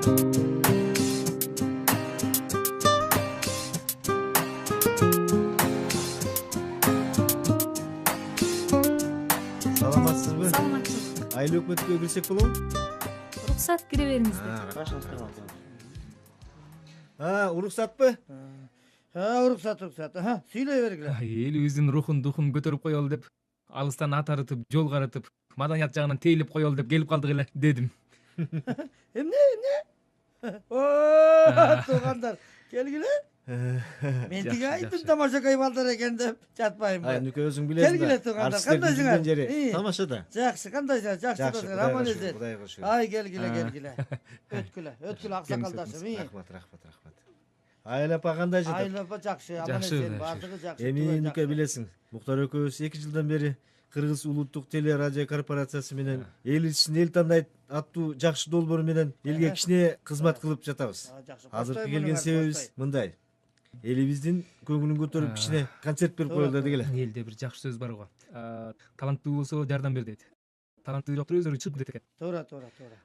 Саламатсызбы? Саламатчылык. Айыл өкмөткө кирсек болобу? Уруксат кире бериңиз. Уруксатпы? Уруксат. Сүйлөй бергиле. Элибиздин рухун духун көтөрүп коелу деп, алыстан ат арытып, жол карытып, маданият жагынан тейлип коелу деп келип калдык эле дедим. Эмне? О, туугандар, келгиле. Мен тиги айттым тамашакай балдар экен деп жатпайм. Нүкө өзүң билесиң. Келгиле туугандар, кандайсыңар? Тамашада. Жакшы, кандайсыңар? Жакшы, аман эсен. Кудайга шүгүр. Ай, келгиле. Өткүлө аксакалдашым. Рахмат. Айыл апа кандай жатат? Айыл апа жакшы, аман эсен, баардыгы жакшы. Эми Нүкө билесиң, Муктар экөөбүз 2 жылдан бери Кыргыз улуттук теле радио корпорациясы менен эл ичин эл тандайт аттуу жакшы долбоор менен элге кичине кызмат кылып жатабыз. Азыркы келген себебибиз мындай. Элибиздин көңүлүн көтөрүп кичине концерт берип коелу дедик эле. Элде бир жакшы сөз бар го. Таланттуу болсо жардам бер дейт. Таланттуу жоктор өздөрү чыгып кетет экен. Туура.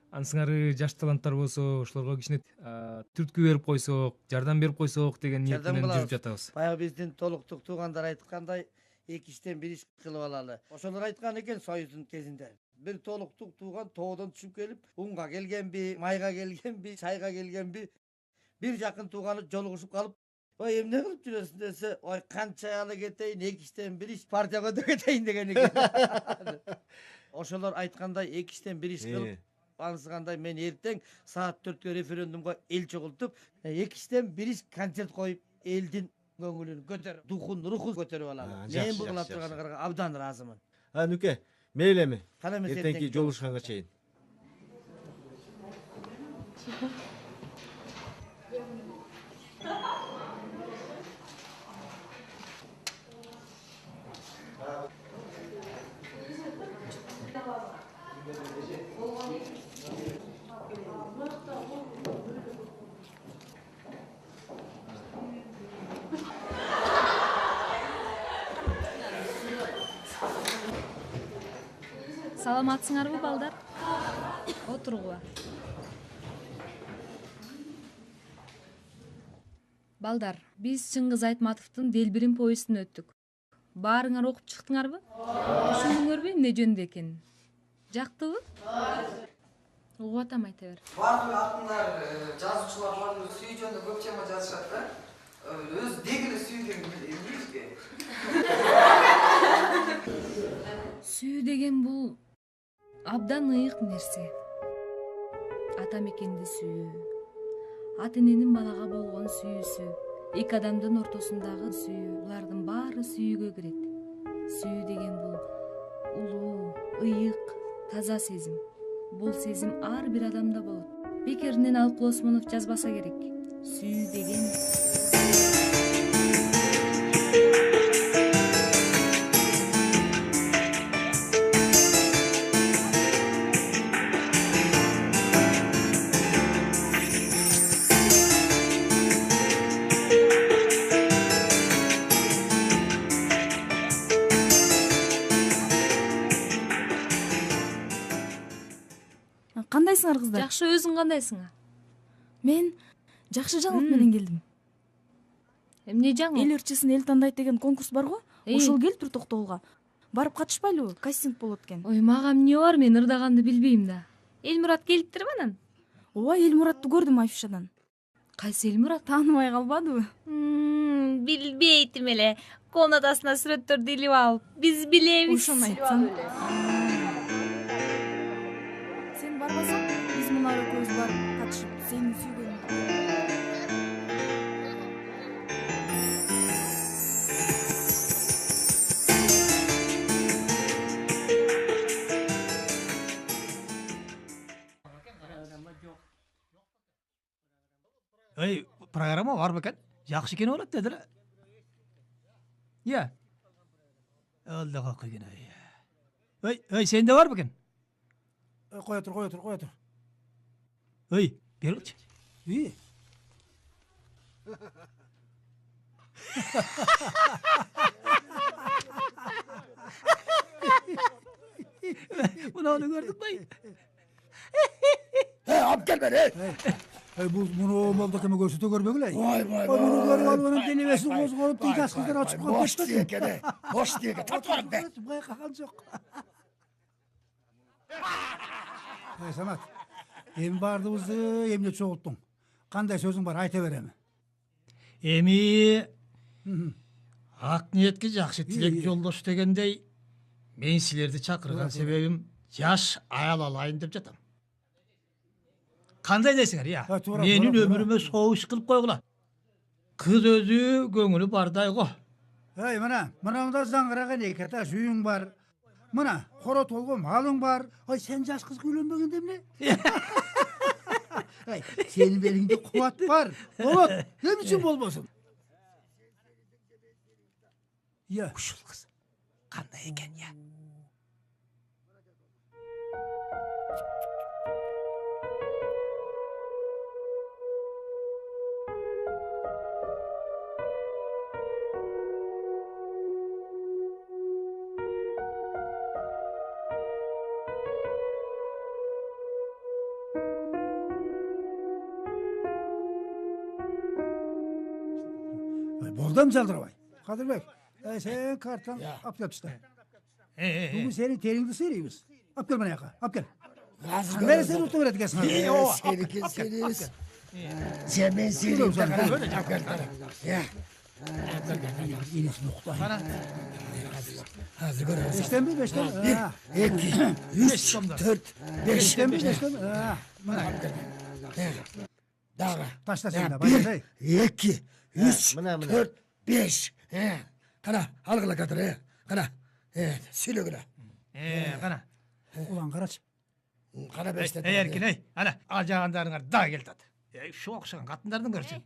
Ансыңары жаш таланттар болсо, ошолорго кичине түрткү берип койсок, жардам берип койсок деген ниет менен жүрүп жатабыз. Баягы биздин толуктук туугандар айткандай, 2 иштен 1 иш кылып алалы. Ошолор айткан экен Союздун кезинде. Бир толуктук тууган тоодон түшүп келип, унга келгенби, майга келгенби, чайга келгенби, бир жакын тууганы жолугушуп калып, ой эмне кылып жүрөсүң десе, ой канчалы кетейин, 2 иштен 1 иш партияга кетейин деген экен. Ошолор айткандай 2 иштен 1 иш кылып, анысыгандай мен эртең саат 4-кө референдумга эл чогултуп, 2 иштен 1 иш концерт коюп, элдин көңүлүн көтөрүп, духун, рухун көтөрүп алалы. Мен бул кылып турганга абдан ыраазымын. Нүкө, мейли эми. Кана Эртеңки жолугушканга чейин. Саламатсыңарбы балдар? Отургула. Балдар, биз Чыңгыз Айтматовдун Делбирим повестин өттүк. Баарыңар окуп чыктыңарбы? Түшүндүңөрбү эмне жөнүндө экенин? Жактыбы? Угуп атам, айта бер. Бардык алтындар жазуучулар бардык сүйүү жөнүндө көп тема жазышат да. Өз дегиле сүйгөн билишпи? Сүйүү деген бул абдан ыйык нерсе. Ата мекенди сүйүү, ата эненин балага болгон сүйүүсү, эки адамдын ортосундагы сүйүү, булардын баары сүйүүгө кирет. Сүйүү деген бул улуу, ыйык, таза сезим. Бул сезим ар бир адамда болот. Бекеринен Алып Осмонов жазбаса керек. Сүйүү деген Кандайсыңар кыздар? жакшы, өзүң кандайсың? Мен жакшы жаңылык менен келдим. Эмне жаңы? Эл ырчысын эл тандайт деген конкурс бар го? Ошол келиптир Токтогулга. Барып катышпайлыбы? Кастинг болот экен. Ой, мага эмне бар, мен ырдаганды билбейм да. Элмурат келиптирби анан? Ооба, Элмуратты көрдүм афишадан. Кайсы Элмурат? Тааныбай калбадыбы? Билбейтим эле. Комнатасына сүрөттөрдү илип алып, биз билебиз. Ошону айтсам. Сен барбасаң, биз мына экөөбүз барып катышып, сени сүйгөнүм. Ey, программа бар бекен? Жакшы экен болот дедилер. Я. Аллага койгон ай. Ey, сенде бар бекен? Коя тур. Ey, берчи. Bunu gördük mü? Alp gel beni. Бул муну молдокеме көрсөтө көрбөгүлө. Vay vay Ой, муну көрүп vay. алып анан денебесин козголуп, тыйгас кыздар ачып калып Boş diyekene. Boş diyekene. Tatvarım be. Байкаган жок. Самат. Эми бардыбызды эмне чогулттуң? Кандай сөзүң бар, айта берем. Эми ак ниетке жакшы тилек жолдош дегендей, мен силерди чакырган себебим жаш аял алайын деп жатам. Кандай дейсиңер, я? Менин өмүрүмө соуш кылып койгула. Кыз өзү көңүлү бардай го. Эй, мынаңда заңгыраган эки этаж үйүң бар. Мына коро толгон малың бар. Ой, сен жаш кызга үйлөнбөгөн эмне? Ай, сенин белиңде кубат бар. Болот. Эмне үчүн болбосун? Я, Ушул кыз кандай экен, я? Болдам жалдырабай. Кадырбек, сен картаны алып келип таста. Бүгүн сенин териңди сыйрыйбыз. Алып кел мына жака, алып кел. Мен сени утуп берет экенсиң. Seniki seriyiz. Sen ben seriyim. Ya. Enes nokta. Hazır gör. Beşten bir, beşten. Bir, iki, üç, dört, beş. Beşten bir, beşten. Daha. Taşla sen de. Bir, iki, üç, Mına. dört, beş. Kana, algıla kadar. Kana. Evet, sile gülü. Kana. Ulan Karaç. Kana beşten. Erkin ey, ana alacağınlarыңар да келди. Şu окшогон катындардын көрсөң.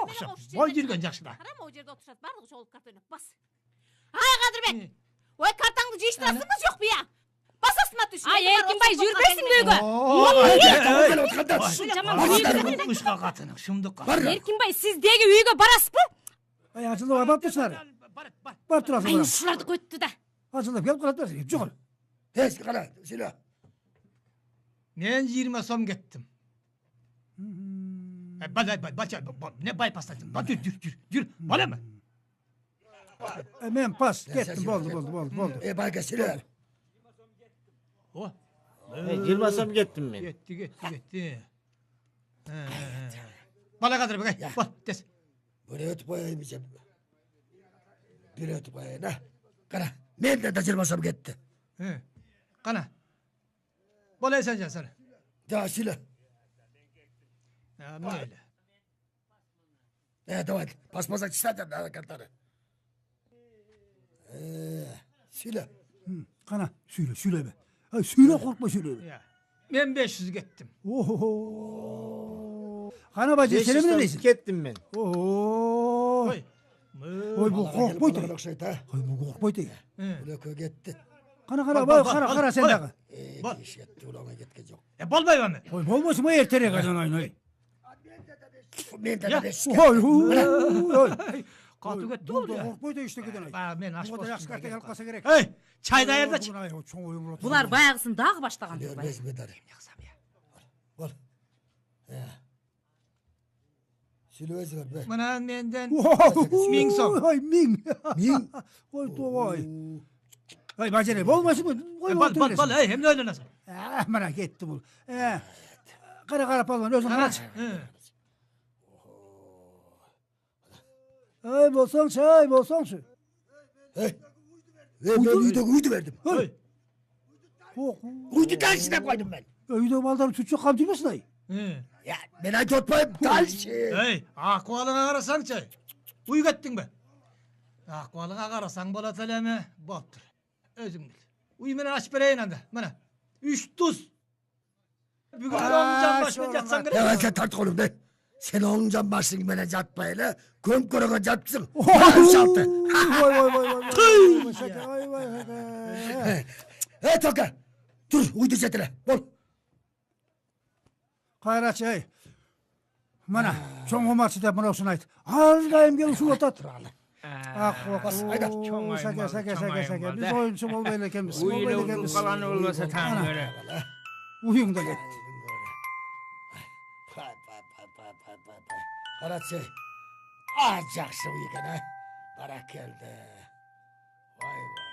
Окшоп. Бой жүргөн жакшы да. Карама, о жерде отурат, бардыгы чогулуп карта ойноп бас. Ай, Кадырбек. Ой, картаңды жыйыштырасыңбы жокпу я? Бас астыма түш. Ай, Эркинбай, жүрбөйсүң үйгө. Ушка катының, шумдукка. Эркинбай, сиз деги үйгө барасызбы? Ай, açıldı var, bak dışarı. Бар тұрасың. Ай, ушуларды көттү да. Açıldı, gelip kalat versin. Жоғыр. Tez kana, sile. Мен 20 сом кеттим. Не байпастадың? Жүр. Бала ма? Men pas, kettim, болды. Bayka sile. О. 20 сом кеттим мен. Кетти. Бала Кадырбек, бол, тез. Buraya ötüp koyayım bize. Bir ötüp koyayım ha. Kana, men de taşırmasam gitti. Kana. Бол esen жасар. Daha sile. Мейлі. Давай, паспаса чистатın daha kartları. Sile. Kana, söyle be. Ay, söyle, korkma söyle. Мен 500 кеттим. Oho. Kana bacı, sen mi neysin? Kettim ben. Oho. Ой. Oy, bu korkmaydı. Oy, bu korkmaydı. Ulan gitti. Kana, bak, kara sen dağı. İş etti ulan gitke yok. Болбойбу мен. Oy, bolmasın mı ertere kadın oynay. Men de beş. Oy. Катуу кетти Bu бул da я. korkmaydı işte giden ay. Мен аш Bu da yaş kartı gelip kalsa gerek. Ey, çay dayırdачы. Çoğun oyun bulur. Булар баягысын дагы баштаган турбайбы? Görmez mi dar? Ol. Sile özgür be. Мына менден Min сом. Ay, min. Oy, toy. Ay, bacere, bolmasın mı? Бол, ey, эмне ойлоносуң? Mana gitti bu. Kara palvan, özün kaç. Ay, bolsan şu. Ben uydu verdim. Uydu taşına koydum ben. Öyde baldarım süt çok kamtırmasın ay. Ya ben ay tutmayayım taşı. Ey, акыбалыңа карасаңчы. Уй кеттиң бе? Акыбалыңа карасаң болот элеме? Болуптур. Өзүң бил. Уй менен ачып берейин анда. Мына. 3 туз. Бүгүн оңжан баш менен жатсаң керек. Ya sen tart oğlum de. Sen oncan başın bana jatmayla. Köm köröge jatsın. Şaltı. Vay. Şaka, vay. Toka. Dur uydu jetile. Bol. Kayraç ay. Mana, çoğun omarsı da bana olsun ait. Algayım gel usul otat. Saka. Biz oyuncu olmayla ekemiz. kalanı olmasa tam göre. Uyum da gitti. Карачы. Az жақсы екен, а? Баракелді. Vay vay vay.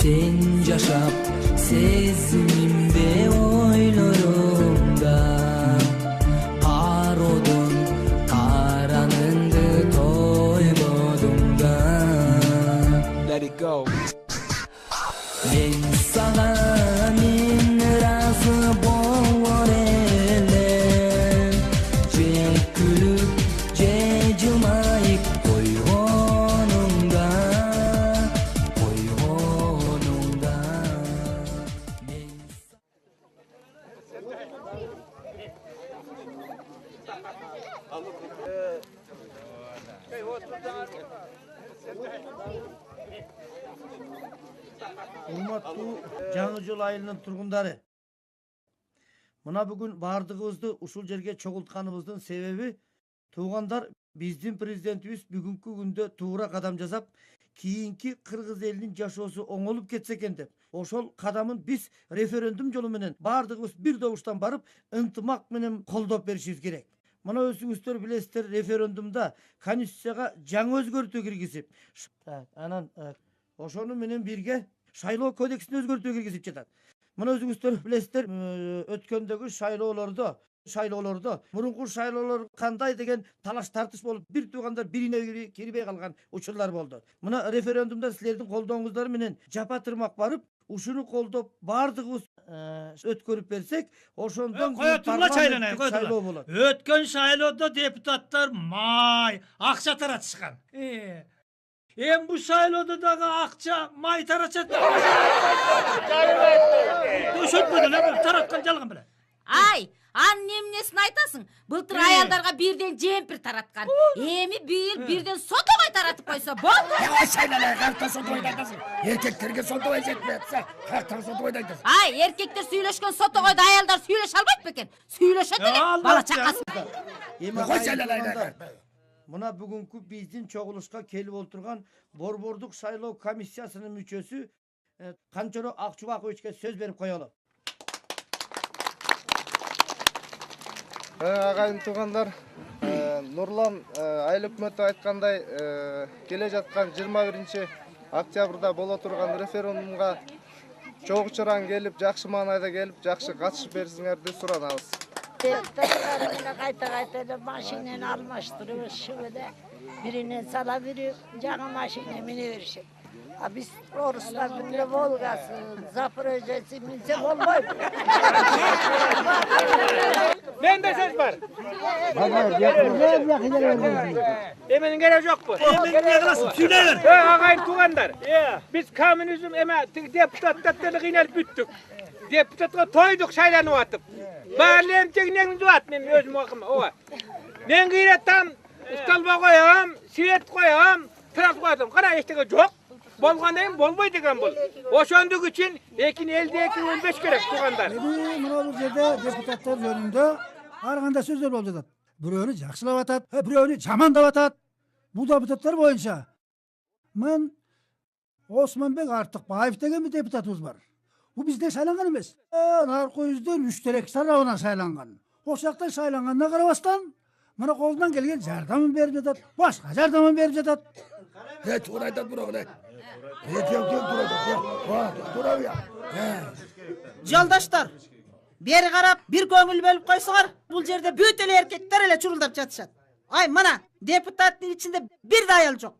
Sen yaşap sezimde oylarımda Parodun karanındı toymadımda Let it go Ben sana min razı bolor ele Ce gülüp ce cımayıp koyğonumda Урматтуу Жаңы Жол айылынын тургундары. Мына бүгүн бардыгыбызды ушул жерге чогултканыбыздын себеби туугандар биздин президентибиз бүгүнкү күндө туура кадам жасап, кийинки кыргыз элинин жашоосу оңолуп кетсе экен деп, ошол кадамын биз референдум жолу менен бардыгыбыз бир добуштан барып, ынтымак менен колдоп беришибиз керек. Мына өзүңүздөр билесиздер, референдумда конституцияга жаңы өзгөртүү киргизип, анан ошону менен бирге шайлоо кодексин өзгөртүү киргизип жатат. Мына өзүңүздөр билесиздер, өткөндөгү шайлоолордо мурунку шайлоолор кандай деген талаш тартыш болуп, бир туугандар бирине кирбей калган учурлар болду. Мына референдумда силердин колдооңуздар менен жапа тырмак барып, ушуну колдоп бардыгыбыз өткөрүп берсек, ошондон Кое турла чайланайын, кое шайлоо турла. болот. Өткөн шайлоодо депутаттар май, акча таратышкан. Bu şayloda da akça may taratacak. Döşetmedi lan, taratkan жалган bile. Ай, анемнесин айтасың? Былтыр аялдарга бирден жемпир тараткан. Эми бирден сотогой таратып койсо болду. Шайлалар картан сотогойду айтасың. Эркектерге сотогой жетпей атса, картан сотогойду айтасың. Ай, эркектер сүйлөшкөн сотогойду аялдар сүйлөшө албайт бекен? Сүйлөшөт эле, бала чакасы. Кой шайлалар. Мына бүгүнкү биздин чогулушка келип отурган Борбордук шайлоо комиссиясынын мүчөсү Канчоро Акчубаковичке сөз берип коелу. Агайын туугандар, Нурлан айыл өкмөтү айткандай, келе жаткан 21 октябрда боло турган референдумга чогуу чаран келип, жакшы маанайда келип, жакшы катышып берсиңерди суранабыз. Kayta da maşineni almıştırıyoruz şöyle. Birine sala biri canı maşine biniyor. Biz Ruslar bile Volgası, Zaporojyesi bize olmuyor. Ben de söz var. Emenin gerek yok bu. Söyleyin. Ağayın tuğanlar. Biz komünizm deputatları kıynayıp büttük. Deputatla toyduk şaylanı atıp. Bağırlayım tekneni duat benim özüm okuma. Ben gıyretten ustalba koyam, sivet koyam, trafik koyam. Kara eşteki yok. Bolgandayım, bolboy degen bol. Oşonduk için ekin elde ekin 15 gerek tuğanlar. Mına bu жерде депутаттар жөнүндө ар кандай сөздөр болуп жатат. Бирөөнү жакшылап атат, бирөөнү жамандап атат. Бул депутаттар боюнча мен Осмонбек Артыкбаев деген bir депутатыбыз бар. Bu bizden şайланган эмес. Наркоюздун 3 терек сарабынан шайланган. Ошактан шайланганына карабастан, мына колунан келген жардамын берип жатат, башка жардамын берип жатат. Туура айтат бирок. Жолдаштар, бери карап, бир көңүл бөлүп койсоңор, бул жерде бүт эле эркектер эле чурулдап жатышат. Ай, мына депутаттын ичинде бир да аял жок.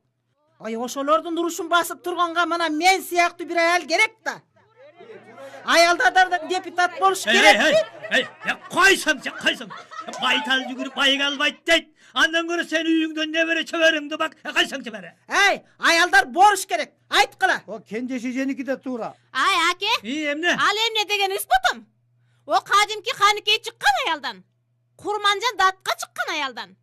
Ай, ошолордун урушун басып турганга мына мен сыяктуу бир аял керек да. Аялдар да депутат болуш керек. Ey, koysan, Baytal жүгürüp bayga albayt deyt. Andan göre sen uyuңдөн небере чөбөрүңдү бак. Кайсаң чөбөрө? Ey, ayalдар boruş керек. Айткыла. O kendi şişeniki de tuğra. Ay ake. Эмне? Ал эмне деген испутум? О кадимки ханикей чыккан аялдан. Курманжан датка чыккан аялдан.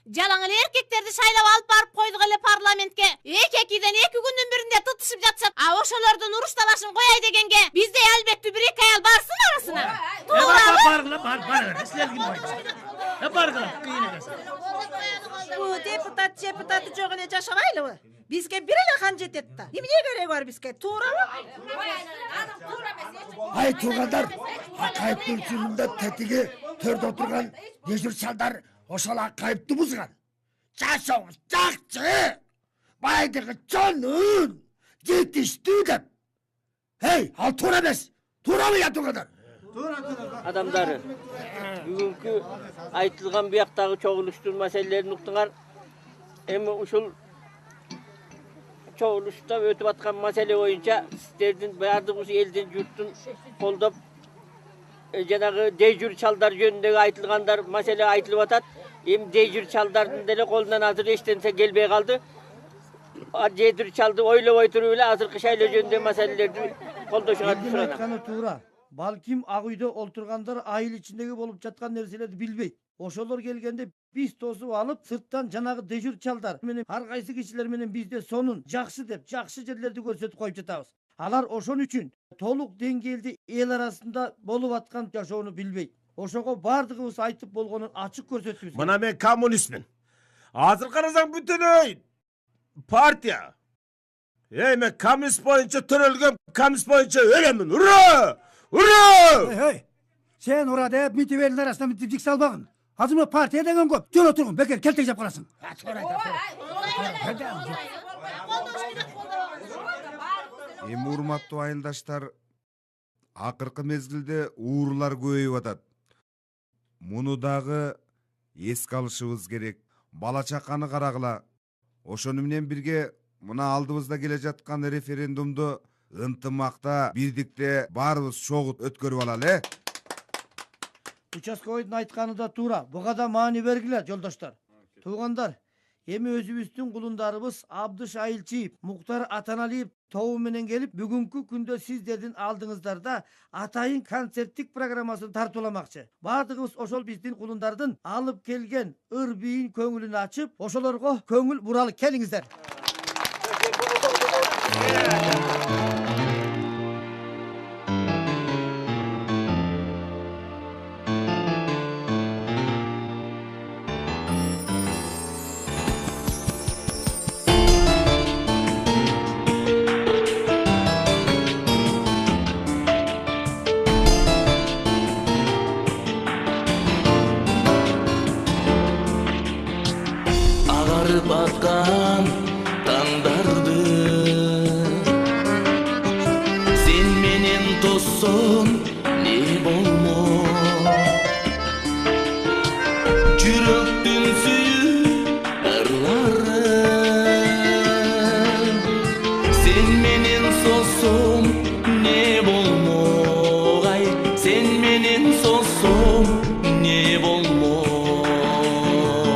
Жалаң эле эркектерди шайлап алып барып койдук эле парламентке. Эки-экиден 2 күндүн биринде тутушуп жатышат. А ошолордун уруш талашын кояй дегенге бизде албетте 1-2 аял барсын арасына. Туурабы? Баргыла, бар. Силер ким бойду? Баргыла, кыйын элесиң. Бу депутаты жок эле жашабайлыбы? Бизге бир эле хан жетет да. Эмне кереги бар бизге? Туурабы? Ай туғандар, Акаевтың жүрүндө тетиги төрдө отурган дежур чалдар ошол Акаевти бузган. Жашооңуз жакчы. Байдыгы чонун жетиштүү деп. Эй, ал туура эмес. Туурабы я туғандар? Адамдар, бүгүнкү айтылган бияктагы чогулуштун маселелерин уктуңар. Эми ушул чогулушта өтүп аткан маселе боюнча сиздердин баардык ушу элдин журттун колдоп жанагы дежур чалдар жөнүндөгү айтылгандар маселе айтылып атат. Эми дежур чалдардын деле колунан азыр эч нерсе келбей калды. Дежур чалды ойлобой туруп эле азыркы шайлоо жөнүндөгү маселелерди колдошуңарды Elin суранам. aytkanı tuğra. Balkim Ак үйдө olturganдар айыл içindeki bolup жаткан нерселерди билбейт. Ошолор келгенде биз тосуп алып, сырттан жанагы дежур чалдар менен ар кайсы кишилер менен бизде сонун жакшы деп, жакшы жерлерди көрсөтүп коюп жатабыз. Алар ошон үчүн толук деңгээлде эл арасында болуп аткан жашоону билбейт. Ошого бардыгыбыз айтып болгонун ачык көрсөтүбүз. Мына мен коммунистмин. Азыр карасаң бүтүн партия. Мен коммунист боюнча төрөлгөм, коммунист боюнча өлөмүн. Ура! Ура! Ey, sen ora deyip mitiп элдин арасына митип жик салбагын. Азыр мына партия деген көп. Жөн отургун, бекер келтек жап каласың. Эми урматтуу айылдаштар, акыркы мезгилде уурулар көбөйүп атат. Муну дагы эске алышыбыз керек. Бала чаканы карагыла. Ошону менен бирге мына алдыбызда келе жаткан референдумду ынтымакта, бирдикте баарыбыз чогут өткөрүп алалы. Участковойдун айтканы да туура. Буга да маани бергиле, жолдоштор. Туугандар, эми өзүбүздүн кулундарыбыз Абдыш Айылчиев, Муктар Атаналиев тобу менен келип, бүгүнкү күндө сиздердин алдыңыздарда атайын концерттик программасын тартууламакчы. Бардыгыбыз ошол биздин кулундардын алып келген ыр бийин көңүлүн ачып, ошолорго көңүл буралы. Келиңиздер. Агарып аткан таңдарды сен менен тоссоң не болмо, жүрөктүн сүйүү ырлары сен менен соссоң не болмо, ай сен менен соссоң не болмо. Ne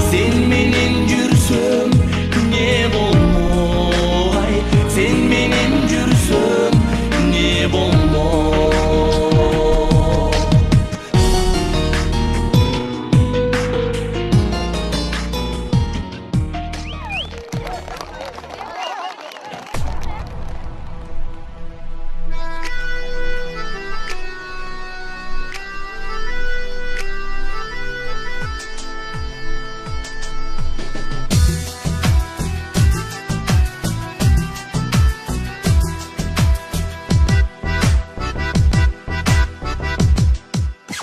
Sen menen жүрсөң не болмой, sen menen жүрсөң не болмой.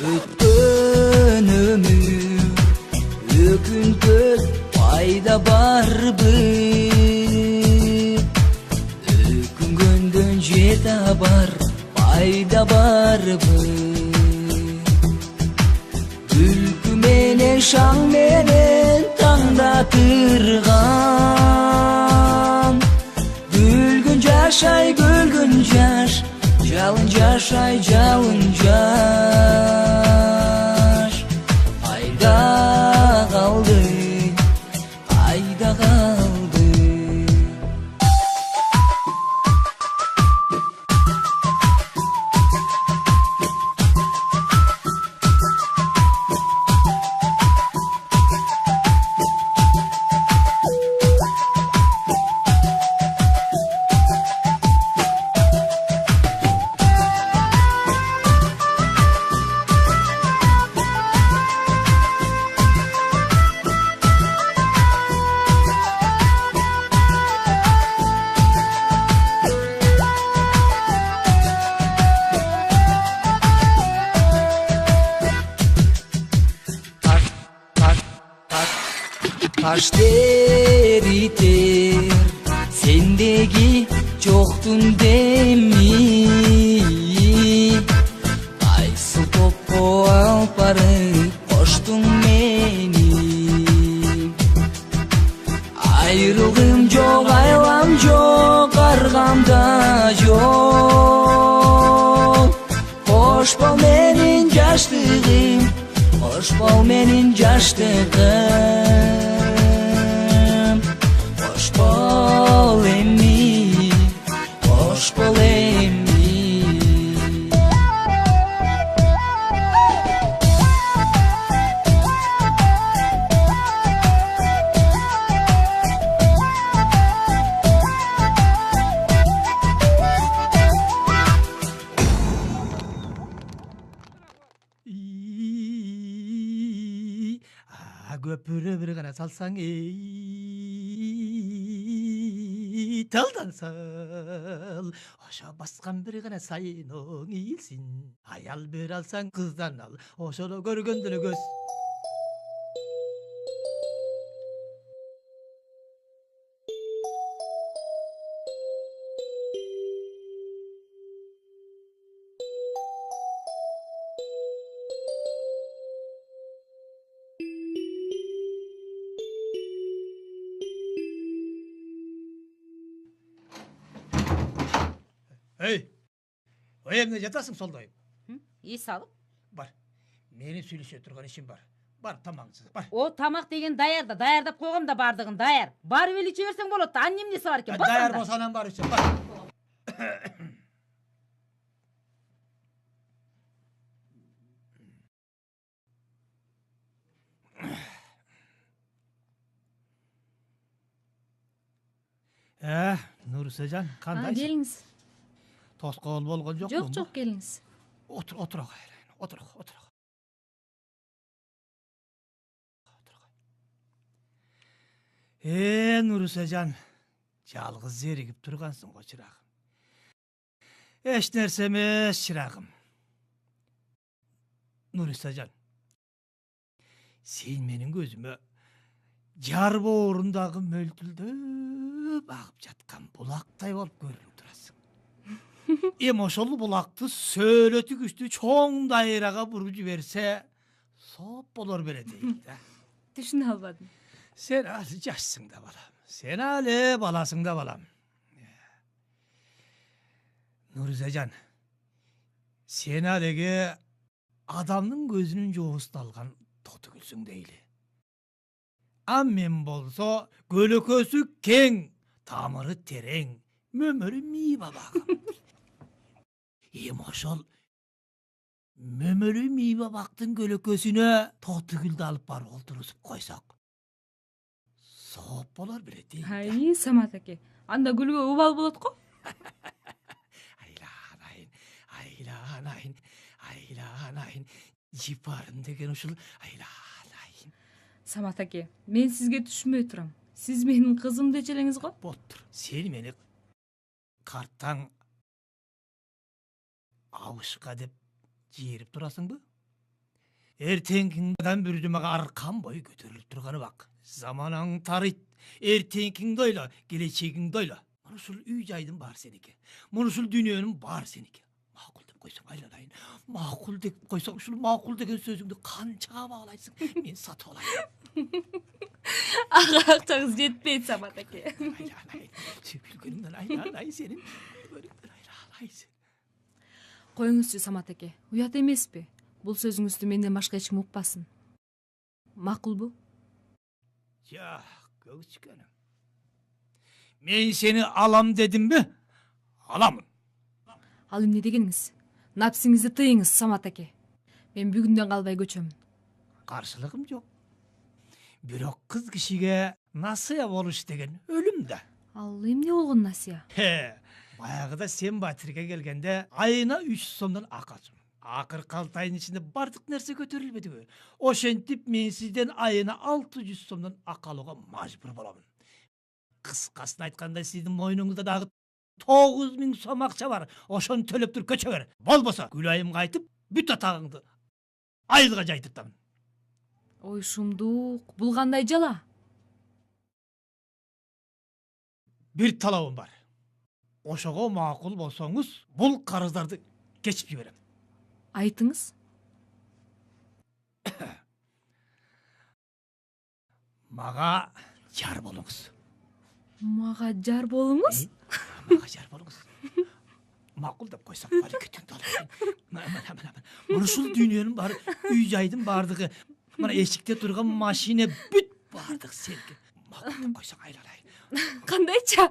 Өткен ömür өкүнтөт пайда барбы, өкүнгөндөн же табар пайда барбы. Күлкү менен шаң менен таңдатырган, күлгүн жашай күлгүн жаш, жалын жашай жалын жаш. Айда қалды, айда қалды. Taş deriter sendegi çoktun demi, kaysı topu alparıp koştun meni. Ayrılığım çok, aylam çok, argamda çok. Hoş bol menin yaşlığım, hoş bol menin yaşlığım. Hoş bol emmi, hoş bol emmi. Köpürü bir gana salsan taldan sal. Oşa baskan bir gana sayının iyilsin. Hayal bir alsan kızdan al. Oşolu görgöndünü göz. Hey, o evde yatasın soldayım. İyi sağlık. Бар. Мени сүйлөшө турган ишим бар. Бар, тамагыңсыз, бар. O tamak деген даярда, даярдап койгом да бардыгын даяр. Барып эле иче берсең болот да, анын эмнеси бар экен? Даяр болсо анан бар ичем, бар. Нурсежан, кандайсың? Келиңиз. Тоскоол болгон жокпу? Жок, жок, келиңиз. Отур, отур. Нурсежан, жалгыз зеригип тургансың го чырагым. Эч нерсе эмес, чырагым. Нурсежан, сен менин көзүмө жар боорундагы мөлтүлдөп агып жаткан булактай болуп көрүнүп турасың. Эми ошол булакты сөөлөтүгүчтү чоң дайрага буруп жиберсе, соп болор беле дейт да. Түшүнө албадым. Sen али жашсың да балам. Sen али баласың да балам. Нурзажан, sen алиге Adamның көзүнүн жоосталган тоты күлсүң дейли. А мен болсо көлөкөсү кең, тамыры терең, мөмөрү мии бабагым. Эм ошол мөмөрү мии бабактын көлөкөсүнө тоты гүлдү алып барып олтургузуп койсок, сооп болор белет. Ай, Самат аке, анда гүлгө убал болот го? Айланайын, жипарым деген ушул айланайын. Самат аке, мен сизге түшүнбөй турам. Сиз менин кызым дечи элеңиз го? Боттур. Сен мени карттаң абышка деп жээрип турасыңбы? Эртеңкиңдан бүрдү мага аркан бой көтөрүлүп турганы бак. Заманаң тарыйт, эртеңкиңди ойла, келечегиңди ойла. Мына ушул үй жайдын баары сеники. Мына ушул дүйнөнүн баары сеники. Макул деп койсоң айланайын. Макул деп койсоң ушул макул деген сөзүңдү канчага багалайсың? Мен сатып алайын. Ага, акчаңыз жетпейт, Самат аке. Айланайын. Сүйүлгөнүмдөн айланайын сенин. Айланайын. Коюңузчу, Самат аке. Уят эмеспи? Бул сөзүңүздү менден башка эч ким укпасын. Макулбу? Жак, көгүчкөнүм. Мен сени алам дедимби? Аламын. Ал эмне дегениңиз? Напсиңизди тыйыңыз, Самат аке. Мен бүгүндөн калбай көчөмүн. Каршылыгым жок. Бирок кыз кишиге насыя болуш деген өлүм да. Ал эмне болгон насыя? Баягыда сен Батирге келгенде айына 3 сомдон ак алчумун. Акыркы 6 айдын ичинде бардык нерсе көтөрүлбөдүбү? Ошентип мен сизден айына 600 сомдон ак алууга мажбур боламын. Кыскасын айтканда сиздин мойнуңузда дагы 9000 сом акча бар. Ошону төлөп туруп көчө бер. Болбосо Гүлайымга айтып, бүт атагыңды айылга жайтыртам. Ой шумдук, бул кандай жала? Бир талабым бар. Ошого макул болсоңуз, бул карыздарды кечип жиберем. Айтыңыз. Мага жар болуңуз. Мага жар болуңуз? Мага жар болуңуз. Макул деп койсоң, аракетиңди алайын. Мына. Мына ушул дүйнөнүн баары, үй жайдын баардыгы, мына эшикте турган машина бүт баардык сеники. Макул деп койсоң айланайын. Кандайча?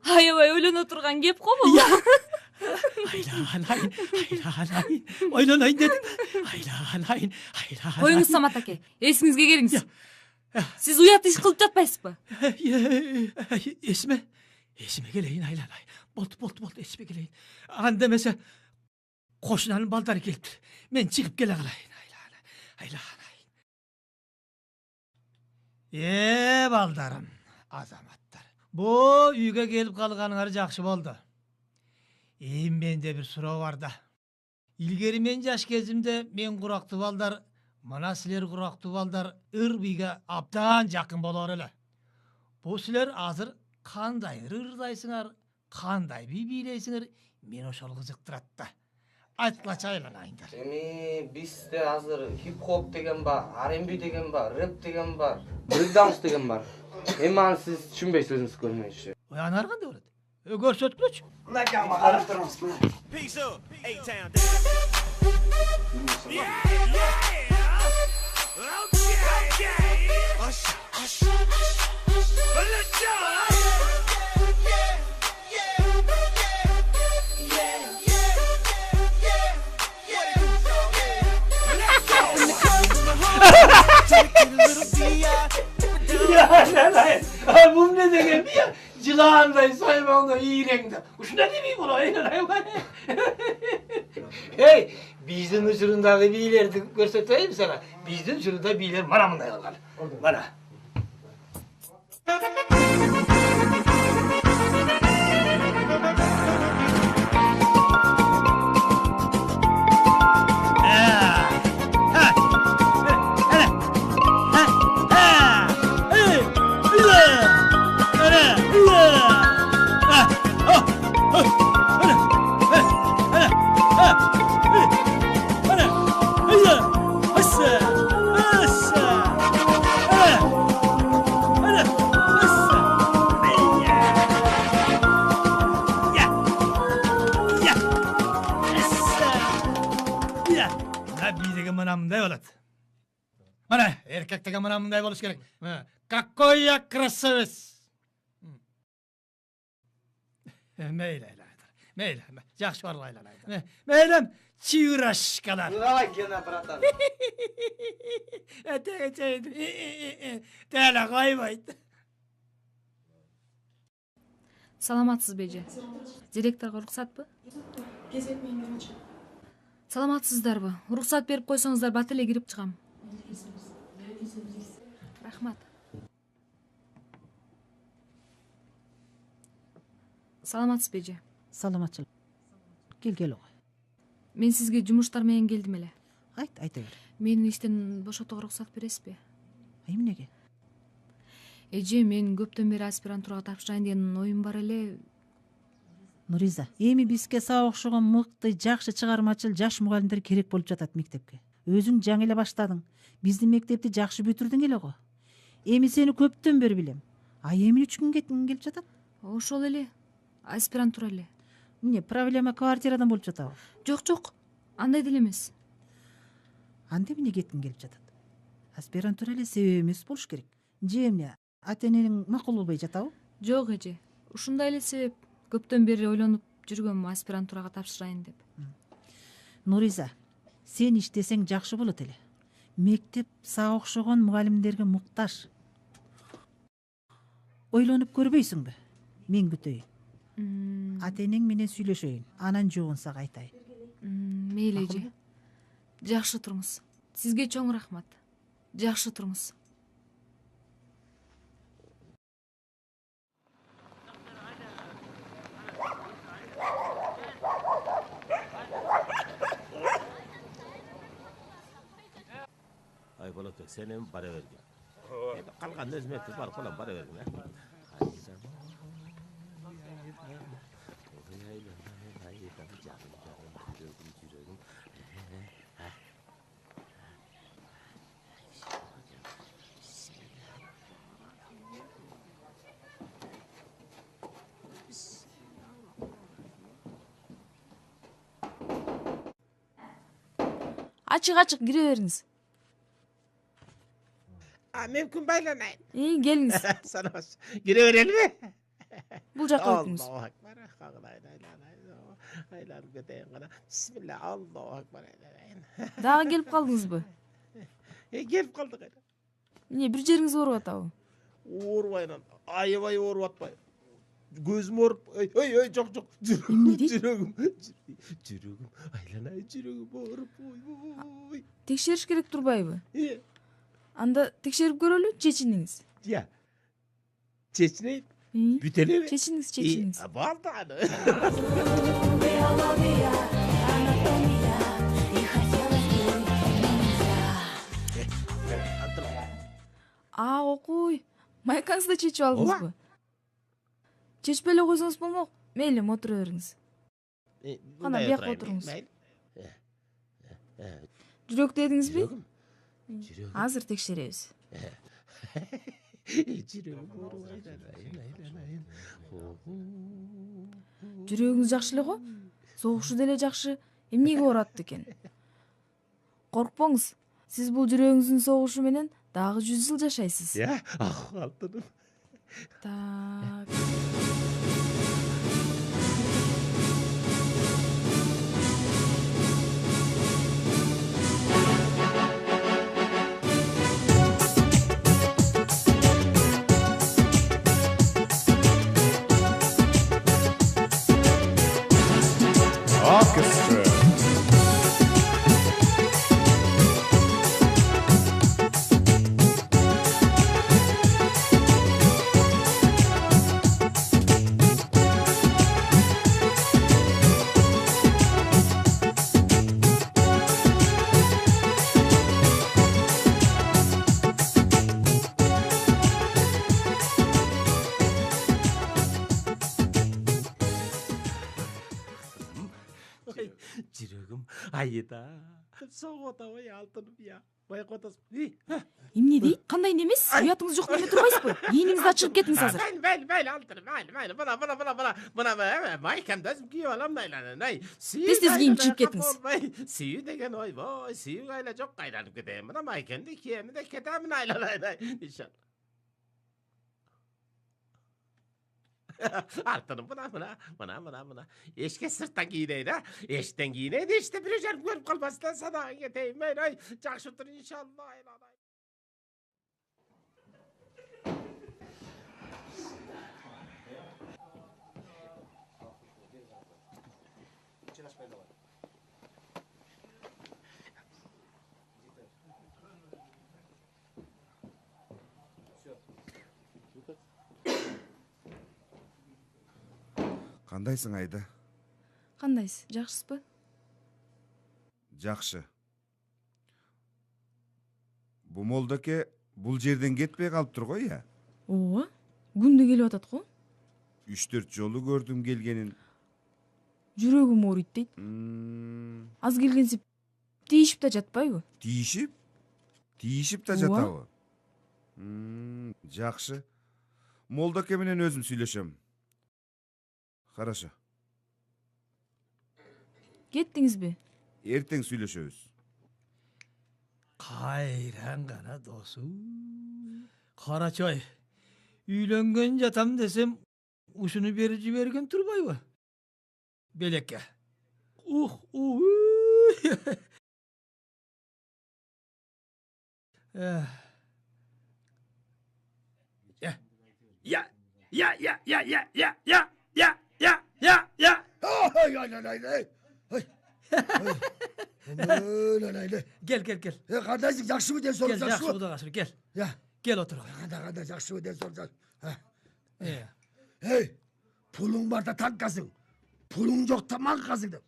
Аябай ойлоно турган кеп го бул. Айланайын. Ойлонайын дедим. Айланайын. Коюңуз, Самат аке, эсиңизге келиңиз. Сиз уят иш кылып жатпайсызбы? Эсиме келейин, айланайын. Болду, эсиме келейин. Анда эмесе кошунанын балдары келиптир. Мен чыгып келе калайын. Айланайын. Балдарым, азаматтар. Бу үйгө келип калганыңар жакшы болду. Менде бир суроо бар да. Илгери мен жаш кезимде мен курактуу балдар, мына силер курактуу балдар ыр-бийге абдан жакын болор эле. Бу силер азыр кандай ырдайсыңар, кандай бий бийлейсиңер, мен ошол кызыктырат да. Айткылачы айланайындар. Эми бизде азыр хип-хоп деген бар, R&B деген бар, рэп деген бар, брейк-данс деген бар. Эми аны сиз түшүнбөйсүз, өзүңүз көрмөйсүз. Анар кандай болот? Көрсөткүлөчү. Мына жама карап турабыз. Peace up, A-Town. Bu ne деген ya? Жылаандай, саймаңдай, ийреңді. Ушунда демей боло, Эй, биздин учурундагы бийлерди көрсөтөйүм сага. Биздин учурунда бийлер мына мындай кылган. Мына. Би деген мына мындай болот. Мына эркек деген мына мындай болуш керек. Какой я красавец. Мейлі, мейлі, жақсы барлайлар. Мейлім, чиурашкалар. Давай, Гена, братан. Тәлі қоймайды. Саламатсыз беже. Директорға рұқсатпы? Кезек мен кірмечі. Саламатсыздарбы? Рұқсат беріп қойсаңыздар бат эле кирип чыгам. Рахмат. Саламатсыз беже. Саламатчылык. Кел ой. Мен сизге жумуштар менен келдим эле. Айта бер. Мени иштен бошотууга уруксат бересизби? Эмнеге? Эже, мен көптөн бери аспирантурага тапшырайын деген оюм бар эле. Нуриза, эми бизге сага окшогон мыкты, жакшы чыгармачыл жаш мугалимдер керек болуп жатат мектепке. Өзүң жаңы эле баштадың. Биздин мектепти жакшы бүтүрдүң эле го. Эми сени көптөн бери билем. А эмне үчүн кеткиң келип жатат? Ошол эле. Аспирантура эле. Эмне, проблема квартирадан болуп жатабы? Жок, андай деле эмес. Анда эмне кеткиң келип жатат? Аспирантура эле себеп эмес болуш керек. Же эмне, ата-энең макул болбой жатабы? Жок эже, ушундай эле себеп. Көптөн бери ойлонуп жүргөм аспирантурага тапшырайын деп. Нуриза, сен иштесең жакшы болот эле. Мектеп сага окшогон мугалимдерге муктаж. Ойлонуп көрбөйсүңбү? Мен күтөйүн. Ата-энең менен сүйлөшөйүн, анан жообун сага айтайын. Мейли эже. Жакшы туруңуз. Сизге чоң рахмат. Жакшы туруңуз. Ay Polatbek, sen hem bara vergin. Kalkan öz mektup var falan bara vergin. Açık kire veriniz. Mümkün baylanayın. İyi geliniz. Sana hoş. Gireverelim mi? Bulacak öykünüz. Allahu Ekber. Aylar göteyim kana. Bismillah. Allahu Ekber. Daha gelip kaldınız mı? Gelip kaldık. Niye bir yeriniz orup atabı? Orubayla. Ayvay orup atmay. Gözüm orup. Oy çok. Жүрөгüm. Aylanay жүрөгüm orup. Oy. Tekşeriş gerek turbayбы? Анда tekşerip görөлү, чечиниңиz. Ya. Çeçineyim. Büteli mi? Çeçiniz. Balda hani. Окуй. Майкаңызды чечип алдыңызбы? Чечпей эле койсоңуз болмок. Мейли, отура бериңиз. Кана бияка отуруңуз. Жүрөк дедиңизби? Азыр текшеребиз. Жүрөгүңүз жакшы эле го? Согушу деле жакшы. Эмнеге оораттı экен? Коркпоңуз. Сиз бул жүрөгүңүздүн согушу менен дагы 100 жыл жашайсыз. Ya, алтыным. Так. Orchestra. Жүрөгüm ayıda. Soğuda oy altınım ya. Байкап атасың. Эмне дейт? Кандай эме эмес? Уятыңыз жок неме турбайсызбы? Ийиниңизди ачырып кетиңиз азыр. Mayli aldır. Buna maykemde özüm giyiyor alam nay. Tez giyinip çıkıp ketiniz. Suyu degen oy boy. Suyu gayla çok kayranıp gideyim. Buna maykemde kiyemi de ketemin ayla. İnşallah. Artanım buna. Eşke sırttan giyineydi ha. Eşten giyineydi işte bir canım görüp kalmasından sana geteyim. Ay çakşıtır inşallah. Кандайсың Айда? Кандайсыз? Жакшысызбы? Жакшы. Бу молдоке бул жерден кетпей калыптыр го я? Ооба. Күндө келип атат го. 3-4 жолу көрдүм келгенин. Жүрөгүм ооруйт дейт. Аз келгенсип тийишип да жатпайбы? Тийишип? Тийишип да жатабы? Жакшы. Молдоке менен өзүм сүйлөшөм. Хорошо. Кеттиңизби? Эртең сүйлөшөбүз. Кайран гана досум. Карачай. Үйлөнгөн жатам десем, ушуну берип жиберген турбайбы? Белекке. Gel. Kandayсың, жакшыбы деп Gel, soracak жақсы şu. Құдай қаласа, gel. Ya. Gel otur. Kanda жакшыбы деп soracak. Hey, pulun var da tankasın. Pulun yok da mankasın деп.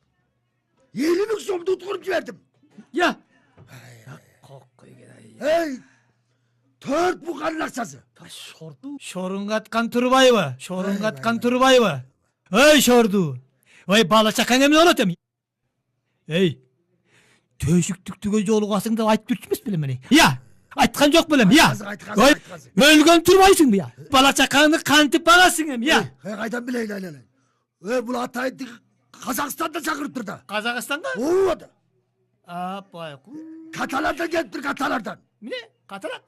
50.000 сомду tutup жибердим. Ya. Hey, 4 bukanın akçası. Şorun katkan Turbayбы, şorun katkan Turbayбы. Ey şordu. Ey bala çakan emin olatem. Ey. Төшүктүктүгө жолугасың деп айтып жүрчүмүс билем мени. Ya. Айткан жок белем, ya. Ой, өлгөн турбайсың ya. Бала чакаңды кантип багасың эми, ya. Кайдан билейин айланайын. Бул атайды Казакстанда чакырып тур да. Казакстанда? Ооба да. Апай. Каталардан келиптир, каталардан. Эмне? Каталар?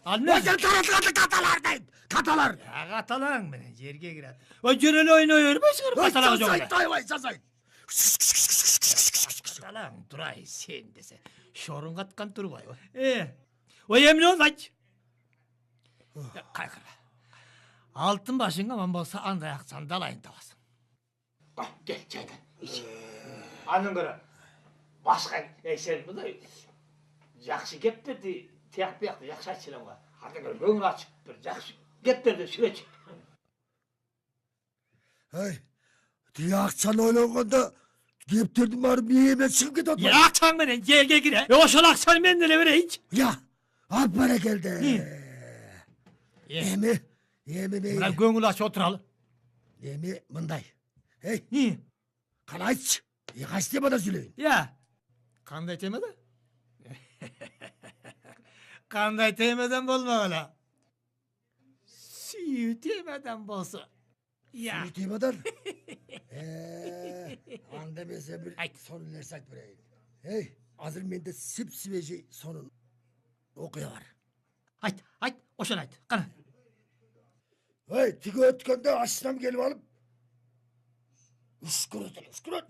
Ошол таратылган каталар. Каталар. Каталаң менен жерге кирет. Ой, жөн эле ойной бербейсиңер каталага жок эле. Сазайт. Каталаң турай сен десе. Шорун каткан Турбайбы. Ой, эмне болду айтчы? Кайкыра. Алтын башыңа аман болсо андай акчаны алайын табасың. Кел, жайдан. Анын көрө. Башка сен мындай жакшы кептерди, тияк биякты жакшы айтчы элем го. Андан көрө көңүл ачып бир жакшы кептерди сүрөчү. Ey, тиги акчаны ойлонгондо кептердин баары мээме чыгып кетип атпайбы? Ya akçaң менен жерге кире. Ошол акчаны мен деле берейинчи. Ya, алып баракелди. Эми Мына көңүл ачып отуралы. Эми мындай. Эй, кана айтчы. Кайсы темада сүйлөйүн? Ya. Кандай темада? Кандай темадан болмок эле. Сүйүү темадан болсо. Ya. Сүйүү темадан? Анда эмесе бир сонун нерсе айтып берейин. Эй, азыр менде сип-сибежи сонун окуя бар. Айт, ошону айт. Кана. Эй, тиги өткөндө ашынам келип алып, үшкүрөт.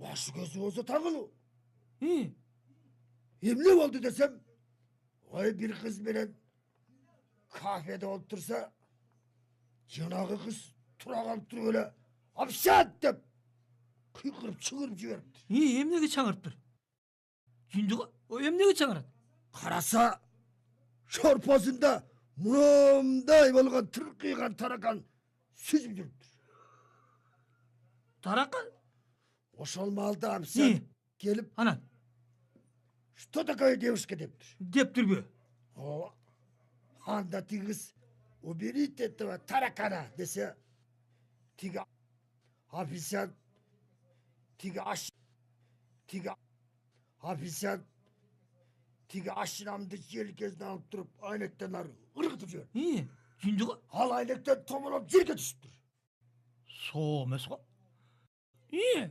Башы көзү болсо тагылуу. Эмне болду десем, ой бир кыз менен кафеде отурса, жанагы кыз тура калып туруп эле "Апшат" деп кыйкырып чыгырып жиберипти. Эмнеге чаңырыптыр? Жүндүгө, эмнеге чаңырат? Караса, шорпосунда мындай болгон тыркыйган таракан сүзүп жүрүптүр. Таракан? Ошол маалда Апшат келип, анан "Что такое девушка" дептир. Дептирби? Ооба. Анда тиги кыз "Уберите этого таракана" десе, тиги официант, официант Tigi aşinamdı jelkezini alıp durup aynekten arı ırgıtıp jör. İyi. Жүндүгү. Al aynekten tomulap jerge düşüptür. Soğuk emес go. İyi.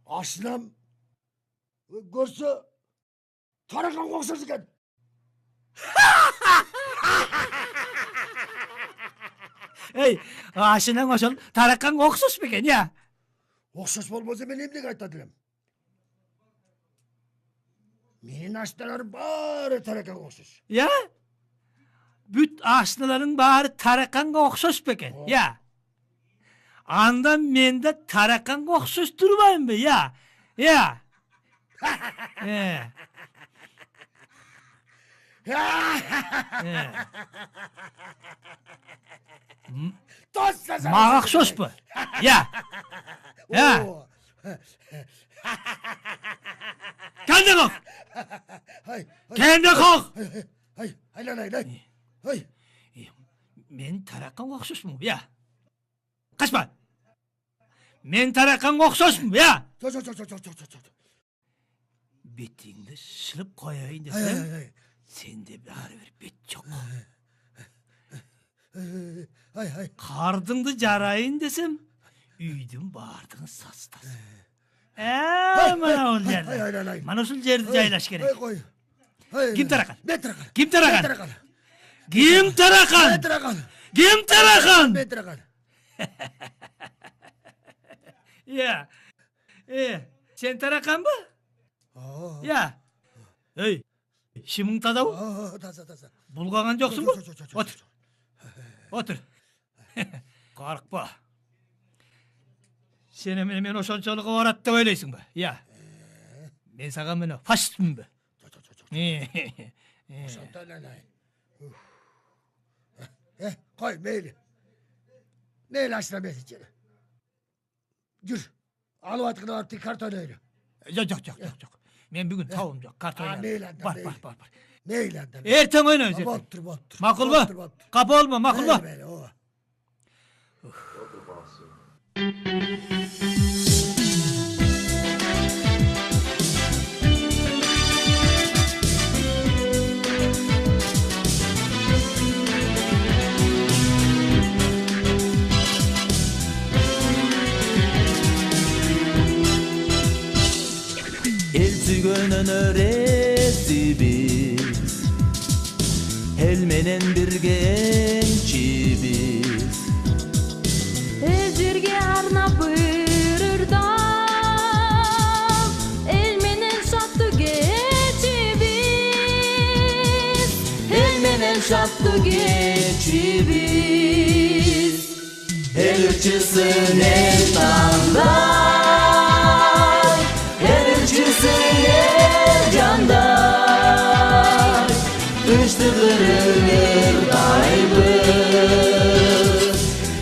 Aşinam görse tarakan koksaş eken. Ey, aşınan oşol tarakan oksus beken ya. Oksaş bolmasa ben emnek aytadılım. Menin aşınalarım bari tarakan koksaş. Ya? Büt aşınaların bari tarakanга oksos beken ya. Andan mende tarakanга oksos durmayın be ya. Ya. Mağa oksos bu. Ya. Ya. Kendi kalk. Kendi kalk. Hay lan hay. Hay. Men tarakan oksusmu ya? Kaçma. Men tarakan oksusmu ya? Çok. Bettingde şılıp koyayın desem. Sende bari bir bet çok. Hay. Kardındı jarayın desem. Üydün bağırdın sastası. Mana ol yerde. Mana usul yerde jaylaş gerek. Kim tarakan? Ben tarakan. Kim tarakan? Tarakan. Kim tarakan? Ben tarakan. Kim tarakan? Ben tarakan. Ya. Sen tarakan mı? Ya. Hey. Şimin tadav? Taza. Bulgagan yoksun mu? Otur. Otur. Korkma. Sen hemen oşonçalığı orattık öyleysin be. Ya. Ben sana beni faşistmim be. Koy meyli. Neyle aşına mesajını? Gür. Alıp atıkını artık karton öyle. Yok. Men bugün tavuğum yok. Karton var. Neylenden? Erten oyna özür. Bottur. Makul mu? Kapı olma makul mu? Elçigönün öğretti biz, helmenen bir gençi biz. Ezirge arnap buyururda, elmenen şattı geçi biz. Elmenen şattı geçi biz. El ırçısın el tanday. Candan Üçtü kırılır daybız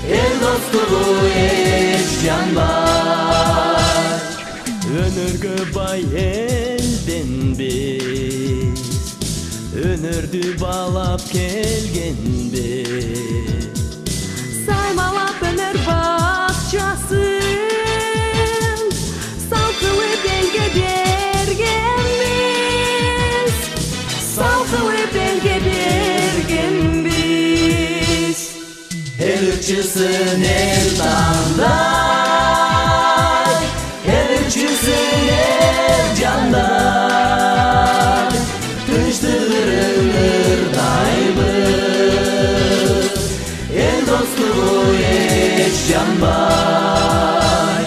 El dostluğu eşcan var Önürgü bay elden biz Önürdü bağlap kelgen biz Saymalap önür bakçası Salkılı belge dergenmiz Salkılı belge dergenmiz El ırçısın el tanday El ırçısın el canday Tıştı kırılır daybız El dostluğu eşcan bay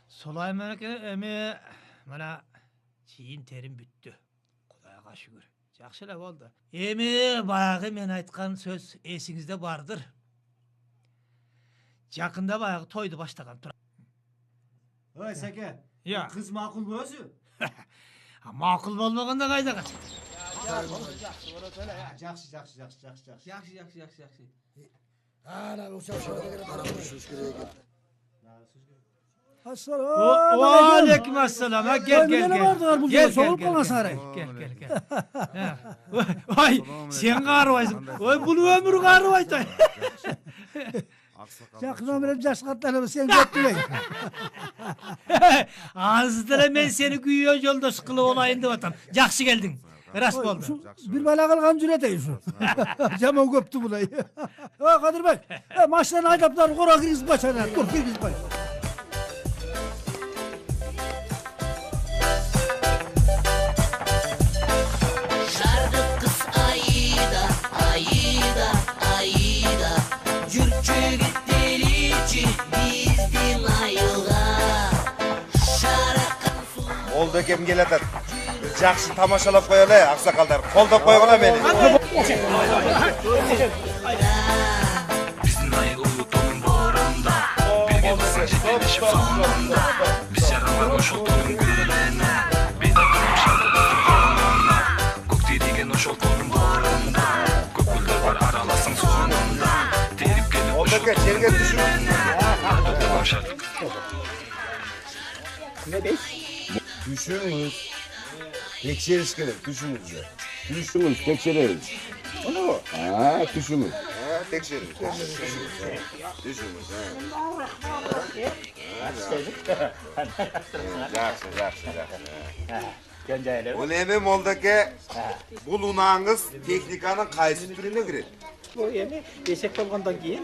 Solay meleke emi mana çiğin terim büttü. Kudayga şükür. Жақшылап oldu. Emi bayağı men aytkan söz esingizde bardır. Jakında bayağı toydu başlagan. Oy Seke. Ya. Kız makul bu özü. Makul bolmaganda kayda kaç. Ana bu şaşırdı. Aleyküm assalam. Ha, gel gel gel. Gel. Vay sen qarıbaysın. Oy bunu ömür qarıbaydı. Жақын беріп жас қатарып сен көптілең. Азыдыра мен seni kүйе жолдош кылып олайын деп атам. Жақсы келдің. Рас болды. Bir bala қалған жүретейін şu. Жаман көпті бұлай. Қадырбай, машинаны айдап тұрып қора кіргізіп башана. Тұр кіргізіп бай. Жардық қыс айда, айда, айда. Жүрчі кеттеричи біздің айылға. Шараққан су. Ол да кем келатат. Жақсы тамашалап қоялы, ақсақалдар. Қолдап қойғыла мені. Біздің айыл ұлытының борында. Бірге басын жетелешіп соңында. Біз жаралар ошол тоның гүліне. Бейді тұрым шалды тұрғанына. Көкте деген ошол тоның борында. Көк гүлдер бар араласың соңында. Теріп келіп ошол тоның гүліне. Адылдығым шартық. Düşünüz. Tekşeriz gerek, düşününüz. Düşününüz, tekşeriz. Onu mu? Ha, düşünün. Ha, tekşeriz. Düşününüz. Жақсы. Бұл еме молдаке, бұл ұнаңыз техниканың қайсы түріне кіреді? Bu endi eşek bolgandan keyin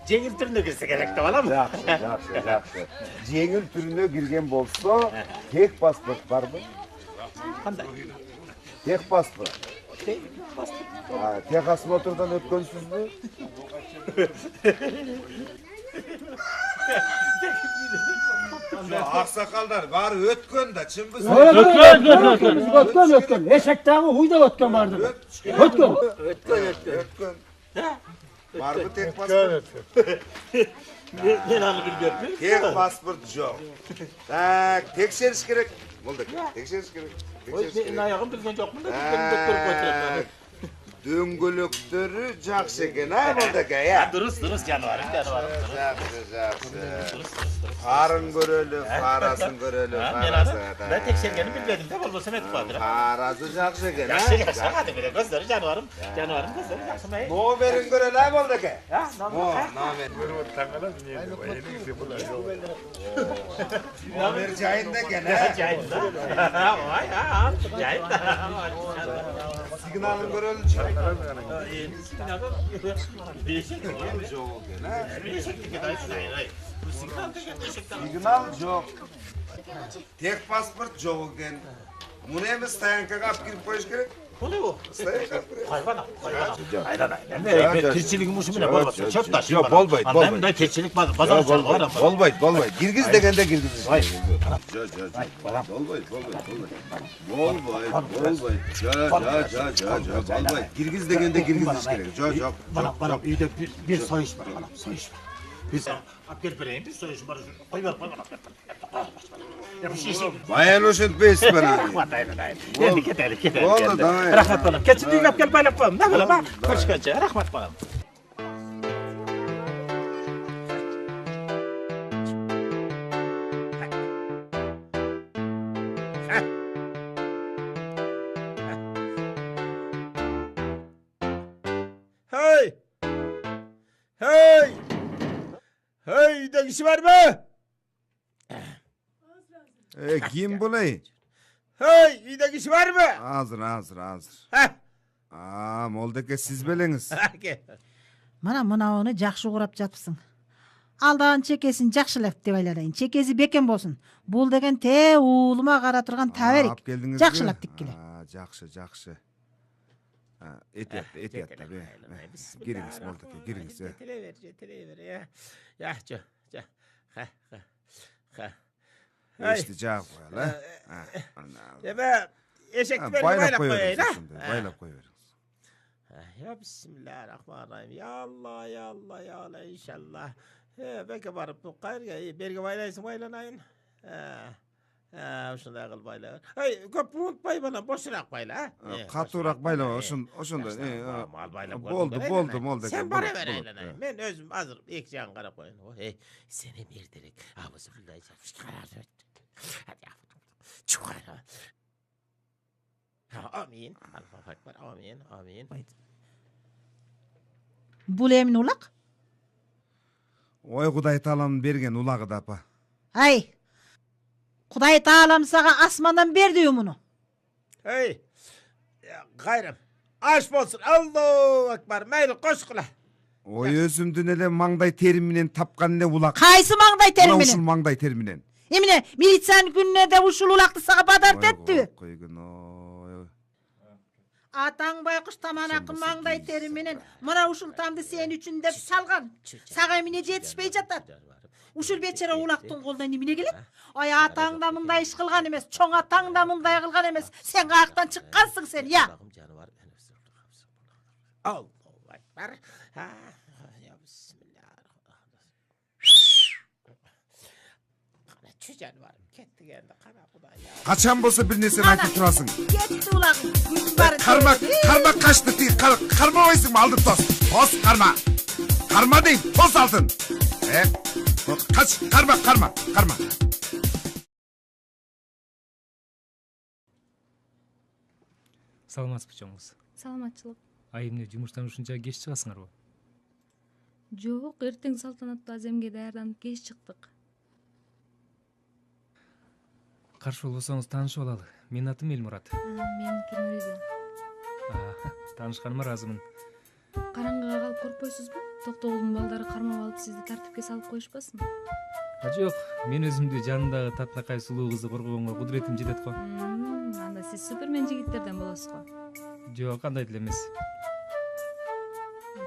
jengil türüne kirse gerek de balam. Жақсы. Жеңіл түріне кірген болса, тек паспорт бар мı? Қандай? Тек паспорт. Техосмотрдан өткөнсүз мü? Ақсақалдар бары өткен да, чынбыз? Өткен. Eşektağın huyda ötken vardı. Ötken. Var mı tek pasport? Ben anı bilmiyorum. Tek pasport yok. Tak, tekşeriş gerek. Bulduk. Tekşeriş gerek. Ben ayağım bilgen yok mu da ben doktor götürüyorum. Döngülüktörü жақсы екен, ha bulduk ya. Dürüst canvarım. Жақсы. Karın görölü, parasın görölü, parası. Ben tekşergeni bilmedim de olmasın etip vardır. Parası жақсы екен, ha? Yaxşı, hadi bile gözleri canvarım gözleri yaxşı mı? Nomerin görölü, ha bulduk ya? Ha, nomer. Nomer cayında eken, ha? Cayında. Vay ha, cayında. Signalın görölü çıkıyor. Signal жоқ. Тек паспорт жоқ екен. Мұны емес стоянкаға алып кіріп қойыш керек. Olay bu. Стоянка. Hayvana. Ben tilçilik muşumuna bolmasın. Çöp taşı. Yok, bolbaydı. Ben de tilçilik pazar çalı. Bolbaydı. Girgiz degende girgiz. Hayır. Bolbaydı. Girgiz degende girgiz iş gerek. Yok. Bana iyi de bir soyuş var. Soyuş var. Biz akıl vereyim bir soyuş var. Koy ver. Bayan üşütmeyiz bana. Gidelim. Oldu da. Rahmet olun. Keçinliği gel böyle koyalım. Ne böyle bak. Koş kaça. Rahmet bakalım. Hey, de kişi var mı? Kim bulay? Hey, uyda kişi var mı? Hazır. Moldake siz beleniz. Mana onu жақсы құрап жатыпсың. Алдаған чекесін жақшылап деп айларайын. Чекесі бекен болсын. Бұл деген те уылыма қара тұрған тәверек. Жақшылап деп келе. Жақсы. Etiyat tabi. Giriniz Moldake, giriniz. Getire ya. İşte cevap koyalım. Ya eşek beni Baylap koyayım. Baylap koyuyoruz. Ya bismillahirrahmanirrahim. Ya Allah inşallah. Belki varıp bu kayır ya. Belki baylaysın baylanayın. ушундай кылбайлы. Көп унутпай бана бошураак байла. Катуураак байлаба, ошондой. Болду. Sen bara ver eylene. Men özüm hazır iki can karap koyun. Sen hem erterek. Bismillah. Hadi ya. Çukara. Amin. Allahu Ekber. Amin. Бул эмне улак? Ой, Кудай Таалам берген улагы да апа. Ай. Кудай Таалам сага асмандан берди муну. Hey. Gayrım. Aş bolsun. Allahu Ekber. Meyli koş kula. Ой, өзүмдүн эле маңдай терим менен тапкан эле улак. Кайсы маңдай терим менен? Ушул маңдай терим менен. Эмне, милициянын күнүнө да ушул улакты сага бадарт эттиби? Атаң байкуш таманакы маңдай терим менен мына ушул тамды сен үчүн деп салган. Сага эмне жетишпей жатат? Ушул бечара улактын колунан эмне келет? Ай, атаң да мындай иш кылган эмес, чоң атаң да мындай кылган эмес. Сен каяктан чыккансың сен, я? Allahu Ekber. Ya bismillah. Kana çücen var. Ketti geldi kana Kuday ya. Kaçan bolsa bir nesini aytıp turasың. Кетти улагың. Күн бар. Karma kaçtı değil. Karma oysun mu? Aldım toz. Toz karma. Karma değil. Toz aldın. Kaç. Karma. Саламатсызбы чоңуз? Саламатчылык. Айымне жумуштан ушунча кеч чыгасыңарбы? Жок, эртең салтанаттуу аземге даярданып кеч чыктык. Каршы болбосоңуз таанышып алалы. Менин атым Элмурат. Меники Нуриза. Таанышканыма ыраазымын. Караңгыга калып коркпойсузбу? Токтогулдун балдары кармап алып сизди тартипке салып коюшпасын? Жок, мен өзүмдү жанымдагы татынакай сулуу кызды коргогонго кудуретим жетет го. Анда сиз супермен жигиттерден болосуз го. Жок, андай деле эмес.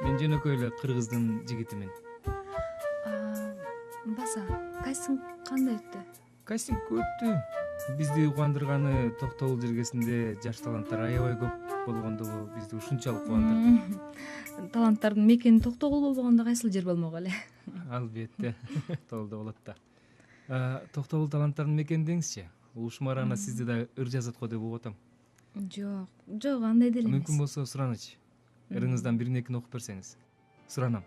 Мен жөнөкөй эле кыргыздын жигитимин. Баса, кастинг кандай өттү? Кастинг өттү. Бизди кубандырганы Токтогул жергесинде жаш таланттар аябай көп болгондугу бизди ушунчалык кубандырды. Таланттардын мекени Токтогул болбогондо кайсыл жер болмок эле? Албетте, толду болот да. Токтогул таланттардын мекени деңизчи. Ушмарана сизди да ыр жазат го деп угуп атам. Жок, андай деле эмес. Мүмкүн болсо суранычы. Ырыңыздан бирин-экини окуп берсеңиз. Суранам.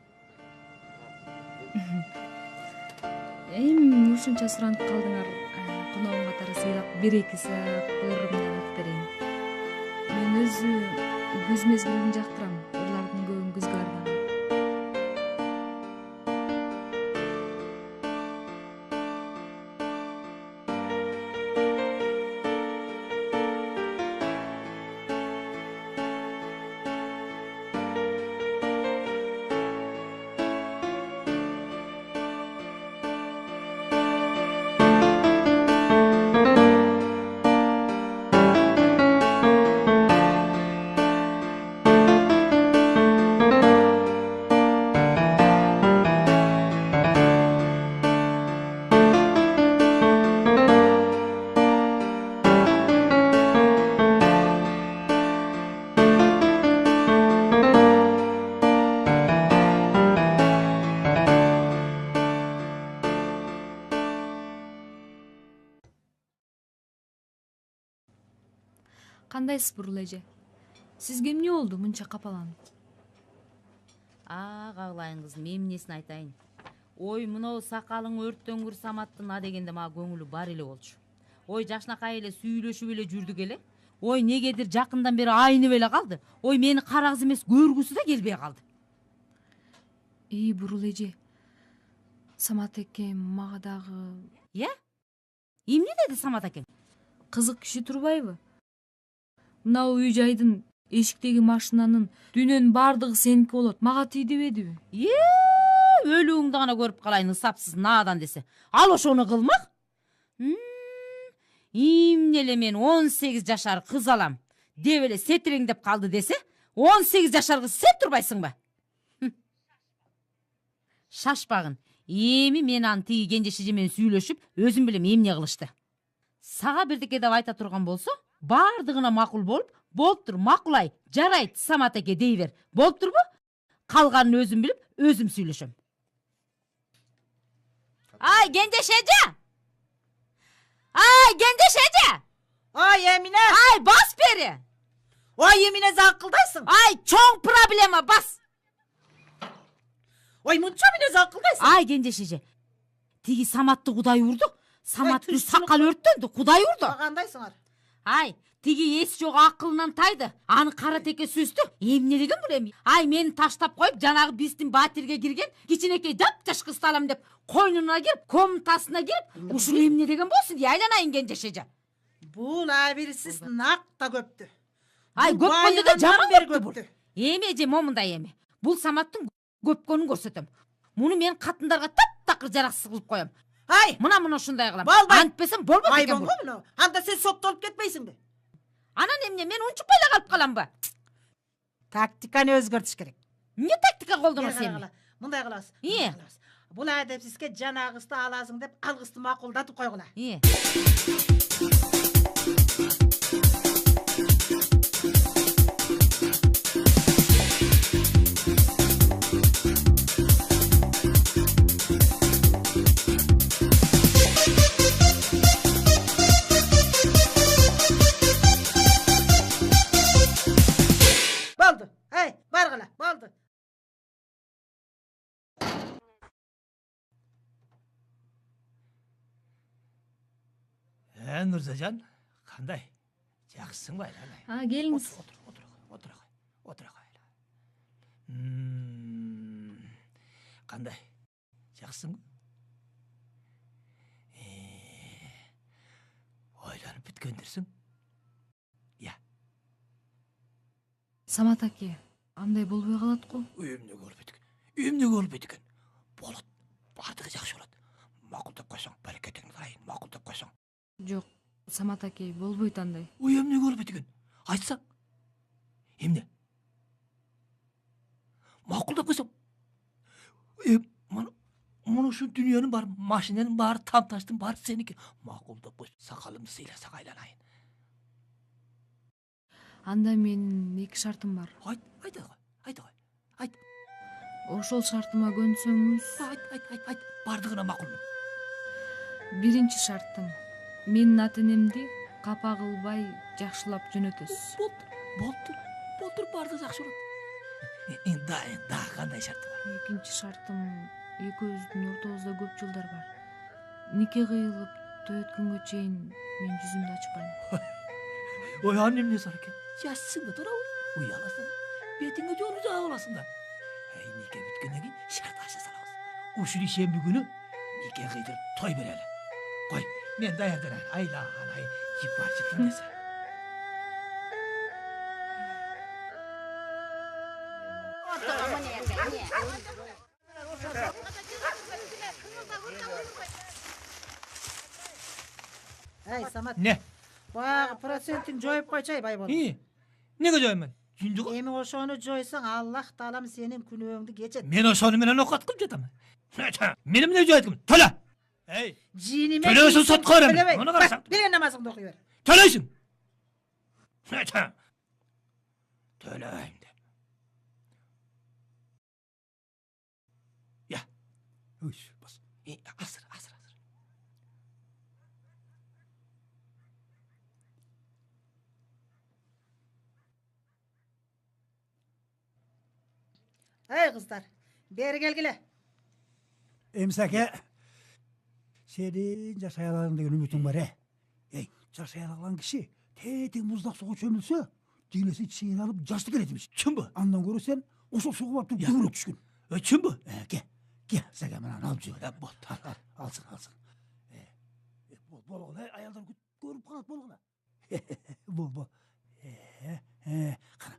Эми ушунча суранып калдыңар. Коногум катары сыйлап 1-2 саат көргөм деп айтып берейин. Мен өзү күз мезгилин жактырам. Ырлардын көбүн күзгө арнаган. Кандайсыз Бурул эже? Сизге эмне болду мынча капаланып? Кагылайын кызым, эмнесин айтайын. Ой, мынау сакалың өрттөнгүр Саматтын дегенде мага көңүлү бар эле болчу. Ой, жакшынакай эле сүйлөшүп эле жүрдүк эле. Ой, негедир жакындан бери айнып эле калды. Ой, мени карагыз эмес көргүсү да келбей калды. Бурул эже. Самат эке мага дагы... Эмне деди Самат эке? Кызык киши турбайбы? Мынау үй жайдын эшиктеги машинанын дүйнөнүн бардыгы сеники болот. Мага тийди бедиби? Өлүңдү гана көрүп калайын, ысапсыз наадан десе. Ал ошону кылмак? Эмне эле мен 18 жашар кыз алам деп эле сетиреңдеп калды десе, 18 жашар кыз сен турбайсыңбы? Шашпагын. Эми мен аны тиги кенжеши менен сүйлөшүп, өзүм билем эмне кылышты. Сага бирдеке деп айта турган болсо, бардыгына макул болуп, болуптур, макулай, жарайт Самат эке дей бер. Болуптурбу? Калганын өзүм билип, өзүм сүйлөшөм. Ай, кенжешежи! Ай, кенжешежи! Эмине. Ай, бас бери. Ой, Эмине закылдайсың. Ай, чоң проблема, бас. Ой, мынча менен закылдайсың. Ай, кенже шеже. Тиги Саматты Кудай урду. Саматтын сакалы өрттөндү, Кудай урду. Кандайсыңар? Ай, тиги эс жок акылынан тайды. Аны кара теке сөздү. Эмне деген бул эми? Ай, мени таштап коюп, жанагы биздин батирге кирген кичинекей дап-жаш кызды алам деп, койнуна кирип, комнатасына кирип, ушул эмне деген болсун дей айланайын кенже шеже. Бул абирсиз накта көптү. Ай, көпкөндө да жаман көптү. Эме же момундай эми. Бул Саматтын көпкөнүн көрсөтөм. Муну мен катындарга таптакыр жараксыз кылып коем. Ай, мына ушундай кылам. Болбойт. Антпесем болбойт экен бул. Ай, анда сен соттолуп кетпейсиңби? Анан эмне, мен унчукпай эле калып каламбы? Тактиканы өзгөртүш керек. Эмне тактика колдоносуң эми? Мындай кылабыз. Бул адепсизге жанагысты аласың деп, алгысты макулдатып койгула. Болду. Эй, баргыла, болду. Нурзажан, кандай? Жакшысың ба айланай? Келиңиз. Отура кой. Кандай? Жакшысыңбы? Ойланып бүткөндүрсүң? Самат аке, андай болбой калат го. Эмне болуп экен? Болот. Бардыгы жакшы болот. Макулдап койсоң, баракетиңди кылайын, макулдап койсоң. Жок, Самат аке, болбойт андай. Эмне болуп экен? Айтсаң. Эмне? Макулдап койсоң. Муну ушу дүйнөнүн баары, машинанын баары, тамташтын баары сеники. Макулдап кой, сакалымды сыйласаң айланайын. Анда менин эки шартым бар. Айт. Ошол шартыма көнсөңүз. Айт. Бардыгына макулмун. Биринчи шартым. Менин ата-энемди капа кылбай жакшылап жөнөтөсүз. Болтур, барды жакшы болот. Да, кандай шарты бар? Экинчи шартым, экөөбүздүн ортобузда көп жылдар бар. Нике кыйылып, той өткөнгө чейин мен жүзүмдү ачпайм. Ой, аны эмне сар экен? Жашсың да турабы? Уяласың, бетиңе жолу жаап аласың да. Нике бүткөндөн кийин шарт аша салабыз. Ушул ишемби күнү нике кыйдырып той берели. Кой, мен даярданайын. Айланай, жипар десе. Эй, Самат. Не? Баягы процентин жоюп койчай, байбол. Неге жоюмун? Жүндү. Эми ошону жойсоң, Аллах таалам сенин күнөөңдү кечет. Мен ошону менен окаткып жатам. Мен эмне жойдум? Төлө. Эй, жиниме. Төлөсүң сотко берем. Муну карасаң. Бир намазыңды окуй бер. Төлөйсүң. Төлөйм деп. Я. Бас. Асыр. Ey kızlar, beri gelgile. Emsake, senin жашай аларың деген үмүтүң бар, Ey, жашай алган киши тең муздак суга чөмүлсө, денеси чыйналып жашты келетимиш. Чынбы? Андан көрө сен ошол суга барып түгүрөк түшкүн. Чынбы? Ке, сага менен алып жибер. Алсың. Болгон, аялдар көрүп калат болгон. Бол. Кана,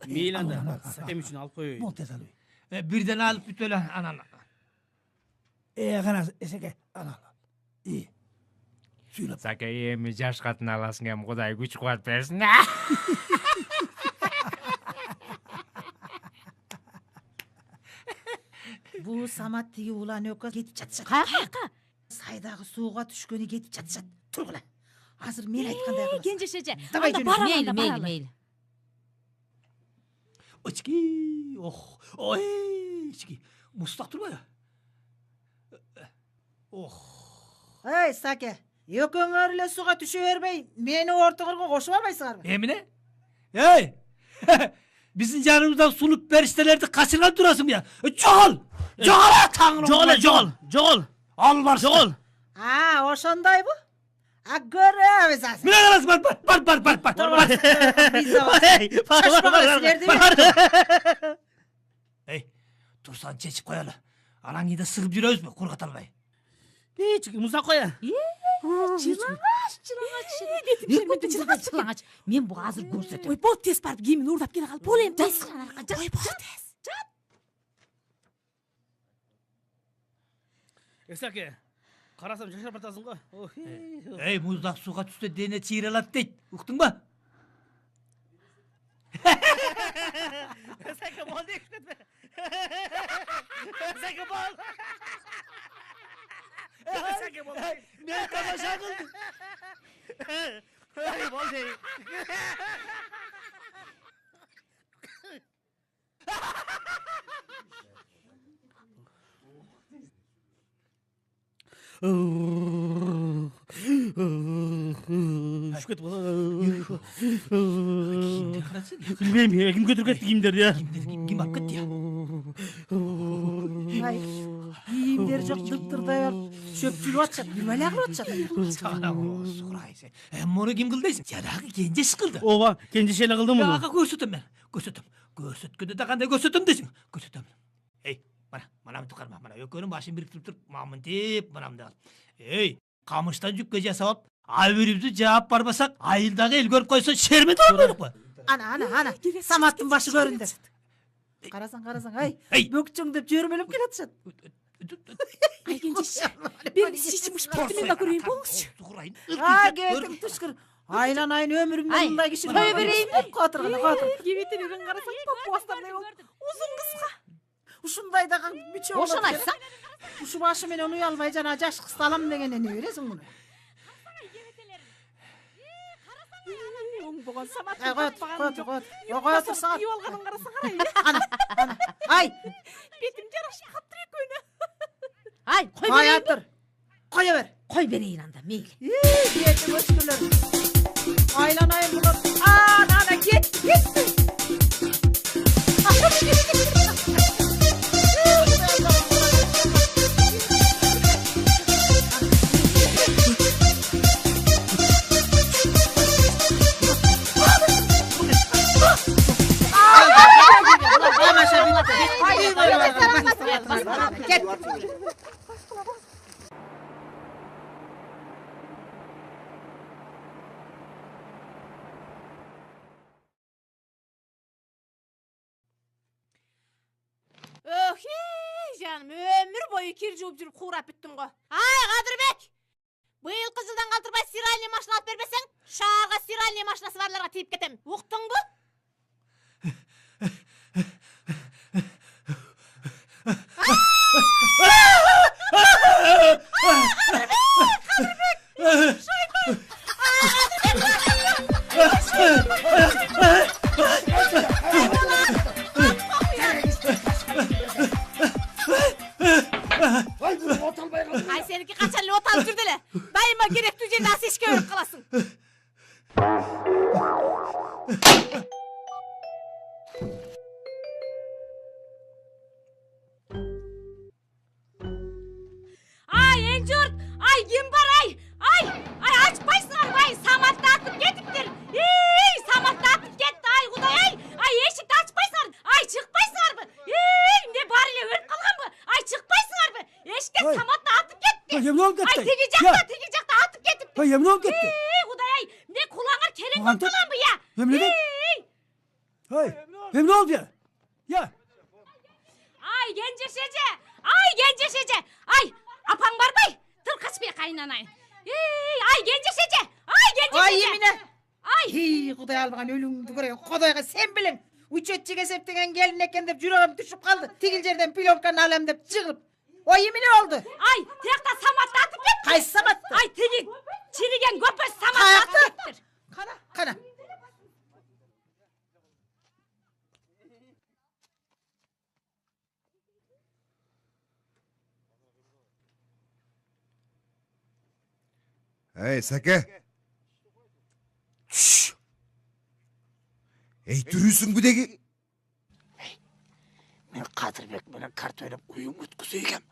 мейлі анда, сәкем үшін алып қойып. Бол тез алып. Бірден алып бүтөлі анан. Қана, сәке, ана. Сүйлеп. Сәке, емі жаш қатын аласың ем, Құдай күш қуат берсін. Бу Самат тиги улан өкө кетип жатышат. Каяка? Сайдагы сууга түшкөнү кетип жатышат. Тургула. Азыр мен айткандай кыласың. Кенже шеже. Давай жөнөт. Мейли. Очки, ой, очки. Мустак турбайбы? Эй, Саке, Экөөңөр эле суга түшө бербей, мени ортогорго кошуп албайсыңарбы? Эмне? Ey! Bizim canımızdan sulup periştelerdi kaçırgan durasın ya. Çoğul! Çoğul tanrım! Жоғал, жоғал, жоғал. Al varsın. Жоғал. Ошондой бу? Көрөбүз азыр. Mine karası бар. Ey, tursan çeçip koyalı. Ananı da sığıp yürüyoruz mu? Kurgat almayı. Мұзақ қоя. Жылаңач. Мен бу азыр көрсөтөм. Ой, бол тез барып кийимин уурдап келе кал. Бол эми. Ой, бол тез. Эсаке, қарасам жашап батасың ғой. Ey, muzdaq suğa düşse dene çiğrelat deyt. Uktun mu? Эсаке, бол дейік кетпе. Эсаке, бол. Эсаке, бол. Мен тамаша қылдым. Бол дейік. Düşüp ketip Bilmeyim, kim götürüp ketти кийимдерди ya? Kim alып кетти ya? Ай, кийимдер жок, дыптырдай болуп чөп жүрүп атышат, билбей агырып атышат. Сурай sen. Moru kim kıldı deysin? Janagı kenjeş kıldı. Ооба, кенжеше эле кылдым муну. Ага, көрсөтөм мен. Көрсөтөм. Көрсөткөндө да кандай көрсөтөм дейсиң? Көрсөтөм. Ey, mana mı tıkarma? Mana ökönün başını biriktirip turup mamın deyip manam da. Ey, kamıştan jükke jasap alıp, ayberibizdi jap barbasak, ayıldağı el görüp koysa şermet olmadık mı? Ana, Саматтын башы көрүндү. Карасаң, ай, бөкчөң деп жөрмөлөп келатышат. Ай, кенжеш. Бери шишимиш битти мен да көрөйүн болуңузчу. Кетиң түшкүр. Айланайын өмүрүмдө мындай киши кое берейин. Катыргана. Кебетелерин карасаң, попуастардай болуп, узун кыска. Ушундай да бүчө болот. Ошону айтсаң. Ушу башы менен уялбай жана жаш кызды алам дегенде эмне бересиң муну? Оңбогон Самат. Кой турсаң. Кийип алганын карасаң карай. Ана. Ай, бетим жарашып каптыр экөөнө. Ай, кой берейин. Тур. Кое бер. Кой берейин анда, мейли. Бетим өскүлөр. Айланайын булат. Ана, кетти. Жаным, өмүр бою кир жууп жүрүп куурап бүттүм го. Ай, Кадырбек! Быйылкы жылдан калтырбай стиральный машина алып бербесең, шаарга стиральный машинасы барларга тийип кетем. Уктуңбу? Ай, сеники качан эле от алып жүрдү эле. Дайыма керектүү жерде асешке өрүп каласың. Ай, эл журт! Ай, ким бар ай? Ай, ачпайсыңарбы ай? Саматты атып кетиптир. Эй, Саматты атып кетти ай, Кудай ай. Ай, эшикти ачпайсыңар. Ай, чыкпайсыңарбы? Эй, эмне баары эле өлүп калганбы? Ай, чыкпайсыңарбы? Эшикке Саматты атып кетти. Эмне болуп кетти? Ай, тиги жакта атып кетиптир. Эмне болуп кетти? Эй, Кудай ай, эмне кулаңар керең болуп калганбы я? Эмне? Ой, эмне болду я? Я. Ай, Кенжешеже! Ай, апаң барбай? Тыл качпай кайнанайын. Ай, Кенжешеже! Ай, эмне? Ай, Кудай албаган өлүңдү көрөйүн. Кудайга сен билең. Үчөтчүгө эсептеген келин экен деп жүрөгүм түшүп калды. Тигил жерден пленканы алам деп жыгылып. Ой, эмне болду? Ай, тиякта Саматты атып кетти. Кайсы Саматты? Ай, тиги чириген көпөс Саматты атып кеттир. Кана. Ey Sake. Şşş. Ey түрүсүң деги? Мен Кадырбек менен карт ойноп уюң өткүзө экем.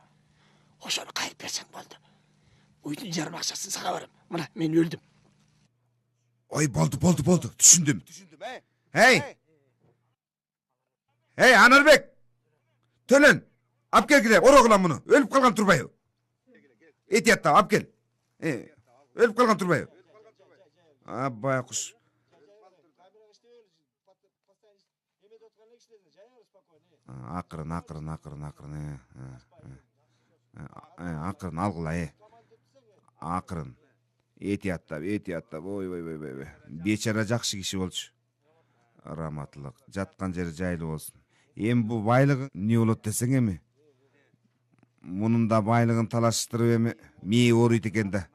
Ошону кайрып берсең болду. Уйдун жарым акчасын сага берем. Мына мен өлдүм. Ой, болду. Түшүндүм. Эй! Эй, Анарбек! Төлөн, ап келгиле, орогула муну. Өлүп калган турбайбы? Этиятта, ап кел. Өлүп калган турбайбы? Байкуш. Акырын. Акырын алгыла, Акырын. Этияттап. Ой. Бечара жакшы киши болчу. Раматлык. Жаткан жери жайлуу болсун. Эми бу байлыгы эмне болот десең эми? Мунун да байлыгын талаштырып эми мээ ооруйт экен да.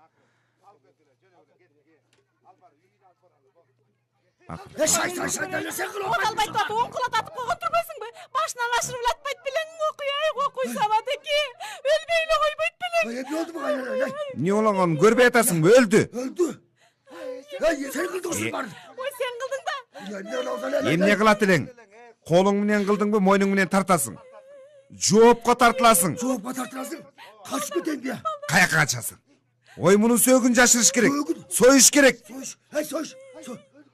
Шай, сен кылып Оталбайт атып, оң кулат атып койгон турбайсыңбы? Башынан ашырып атпайт белең окуй сабат эки. Өлбөй эле койбойт белең. Эмне болду буга? Эмне болгонун көрбөй атасыңбы? Өлдү. Сен кылдың барын. Ой, сен кылдың да. Эмне кылат элең? Колуң менен кылдыңбы, мойнуң менен тартасың. Жоопко тартыласың. Качып кетейин бия. Каяка качасың? Ой, мунун сөөгүн жашырыш керек. Союш керек. Союш.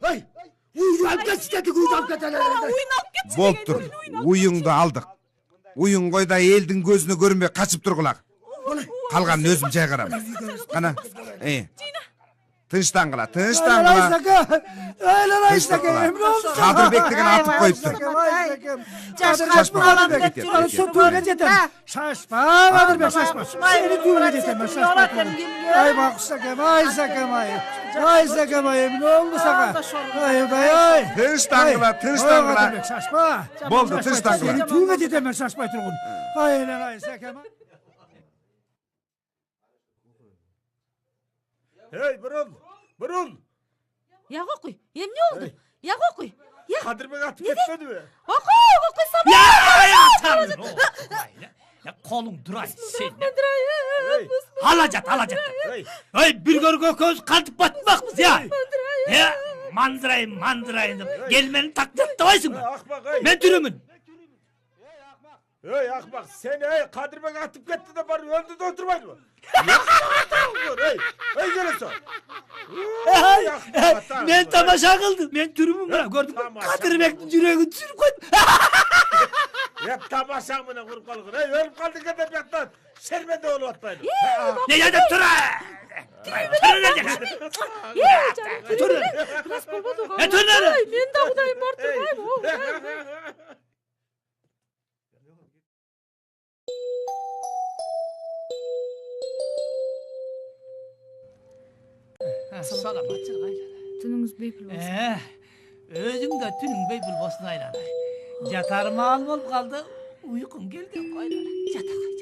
Ай! Уйду алып кетсиздерди, уйду алып кетелер. Болуптур. Уюңду алдык. Уюң койда элдин көзүнө көрүнбөй качып тургула. Калганын өзүм жайгарам. Кана. Тынчтангыла. Кадырбек деген атып коюптур. Шашпа, Кадырбек, шашпа. Сени тууга жетем, шашпа. Ай, Баксакем, ай, эмне болду сага? Ай. Тынчтангыла. Шашпа. Болду, тынчтангыла. Сени тууга жетем, шашпай тургун. Ай, Сакем. Эй, бурул. Я окуй. Эмне болду? Я окуй. Кадырбек атып кетпедиби? Окуй сабак. Колуң дурай сен. Ала жат. Ой, бир көргө көз кантип батмакпыз, Мандырайын деп. Кел мени так жаттабайсыңбы? Мен түрөмүн. Ey akbak sen Kadirbek atıp gitti de bari öldü de oturmaydı. Ey gelirsin. Men tamaşa kıldım. Men türümüm bana gördüm. Kadirbek'in yüreğini sürüp koydum. Hep tamaşa mı ne kurup kalkın. Ölüp kaldık edebiyattan. Şerbede olup atmaydı. Ne ya da tura. Tura. Men de Kudayım bartırmayım. Salamatçılık aylan. Түнүңүз бейпил болсун. Өзүң да түнүң бейпил болсун aylan. Жатарым ал болуп калды. Уйкум келди aylan. Жата кой.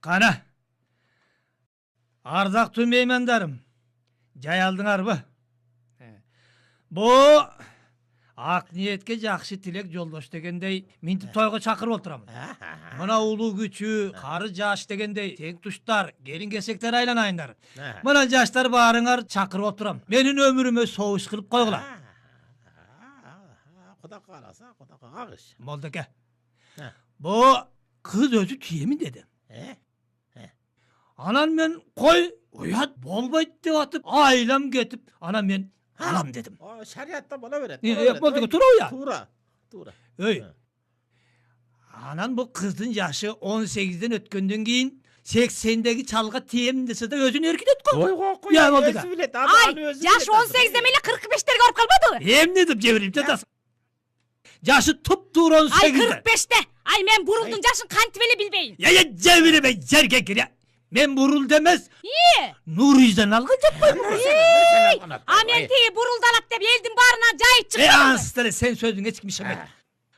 Qana. Ардактуу меймандарым, жай алдыңарбы? Бу ак ниетке жакшы тилек жолдош дегендей минтип тойго чакырып отурамын. Мына улуу күчү, кары жаш дегендей тең туштар, келин кесектер айланайындар. Мына жаштар баарыңар чакырып отурам. Менин өмүрүмө соуш кылып койгула. Куда каласа, куда кагыш. Молдеке. Бу кыз өзү тиемин деди. Анан мен кой уят болбойт деп атып, айлам кетип, анан мен алам дедим. Шариатта бола берет. Молдеке туура уя. Туура. Өй. Анан бу кыздын жашы 18ден өткөндөн кийин 80деги чалга тиемин десе да өзүн эркинет го. Ой, Я Молдеке. Ай, жашы 18 демеле 45-терге барып калбадыбы? Эмне деп жебирип жатасың? Жашы туп-туура 18. Ай, 45-те. Ай, мен бурулдун жашын кантип эле билбейм. Я жебиребей, жерге кир. Мен бурул демес. Нуриздан алган жатпайбы? А мен тиги бурулду алат деп элдин баарына жайып чыктым. Ансыздар сен сөзүң эч ким ишенбейт.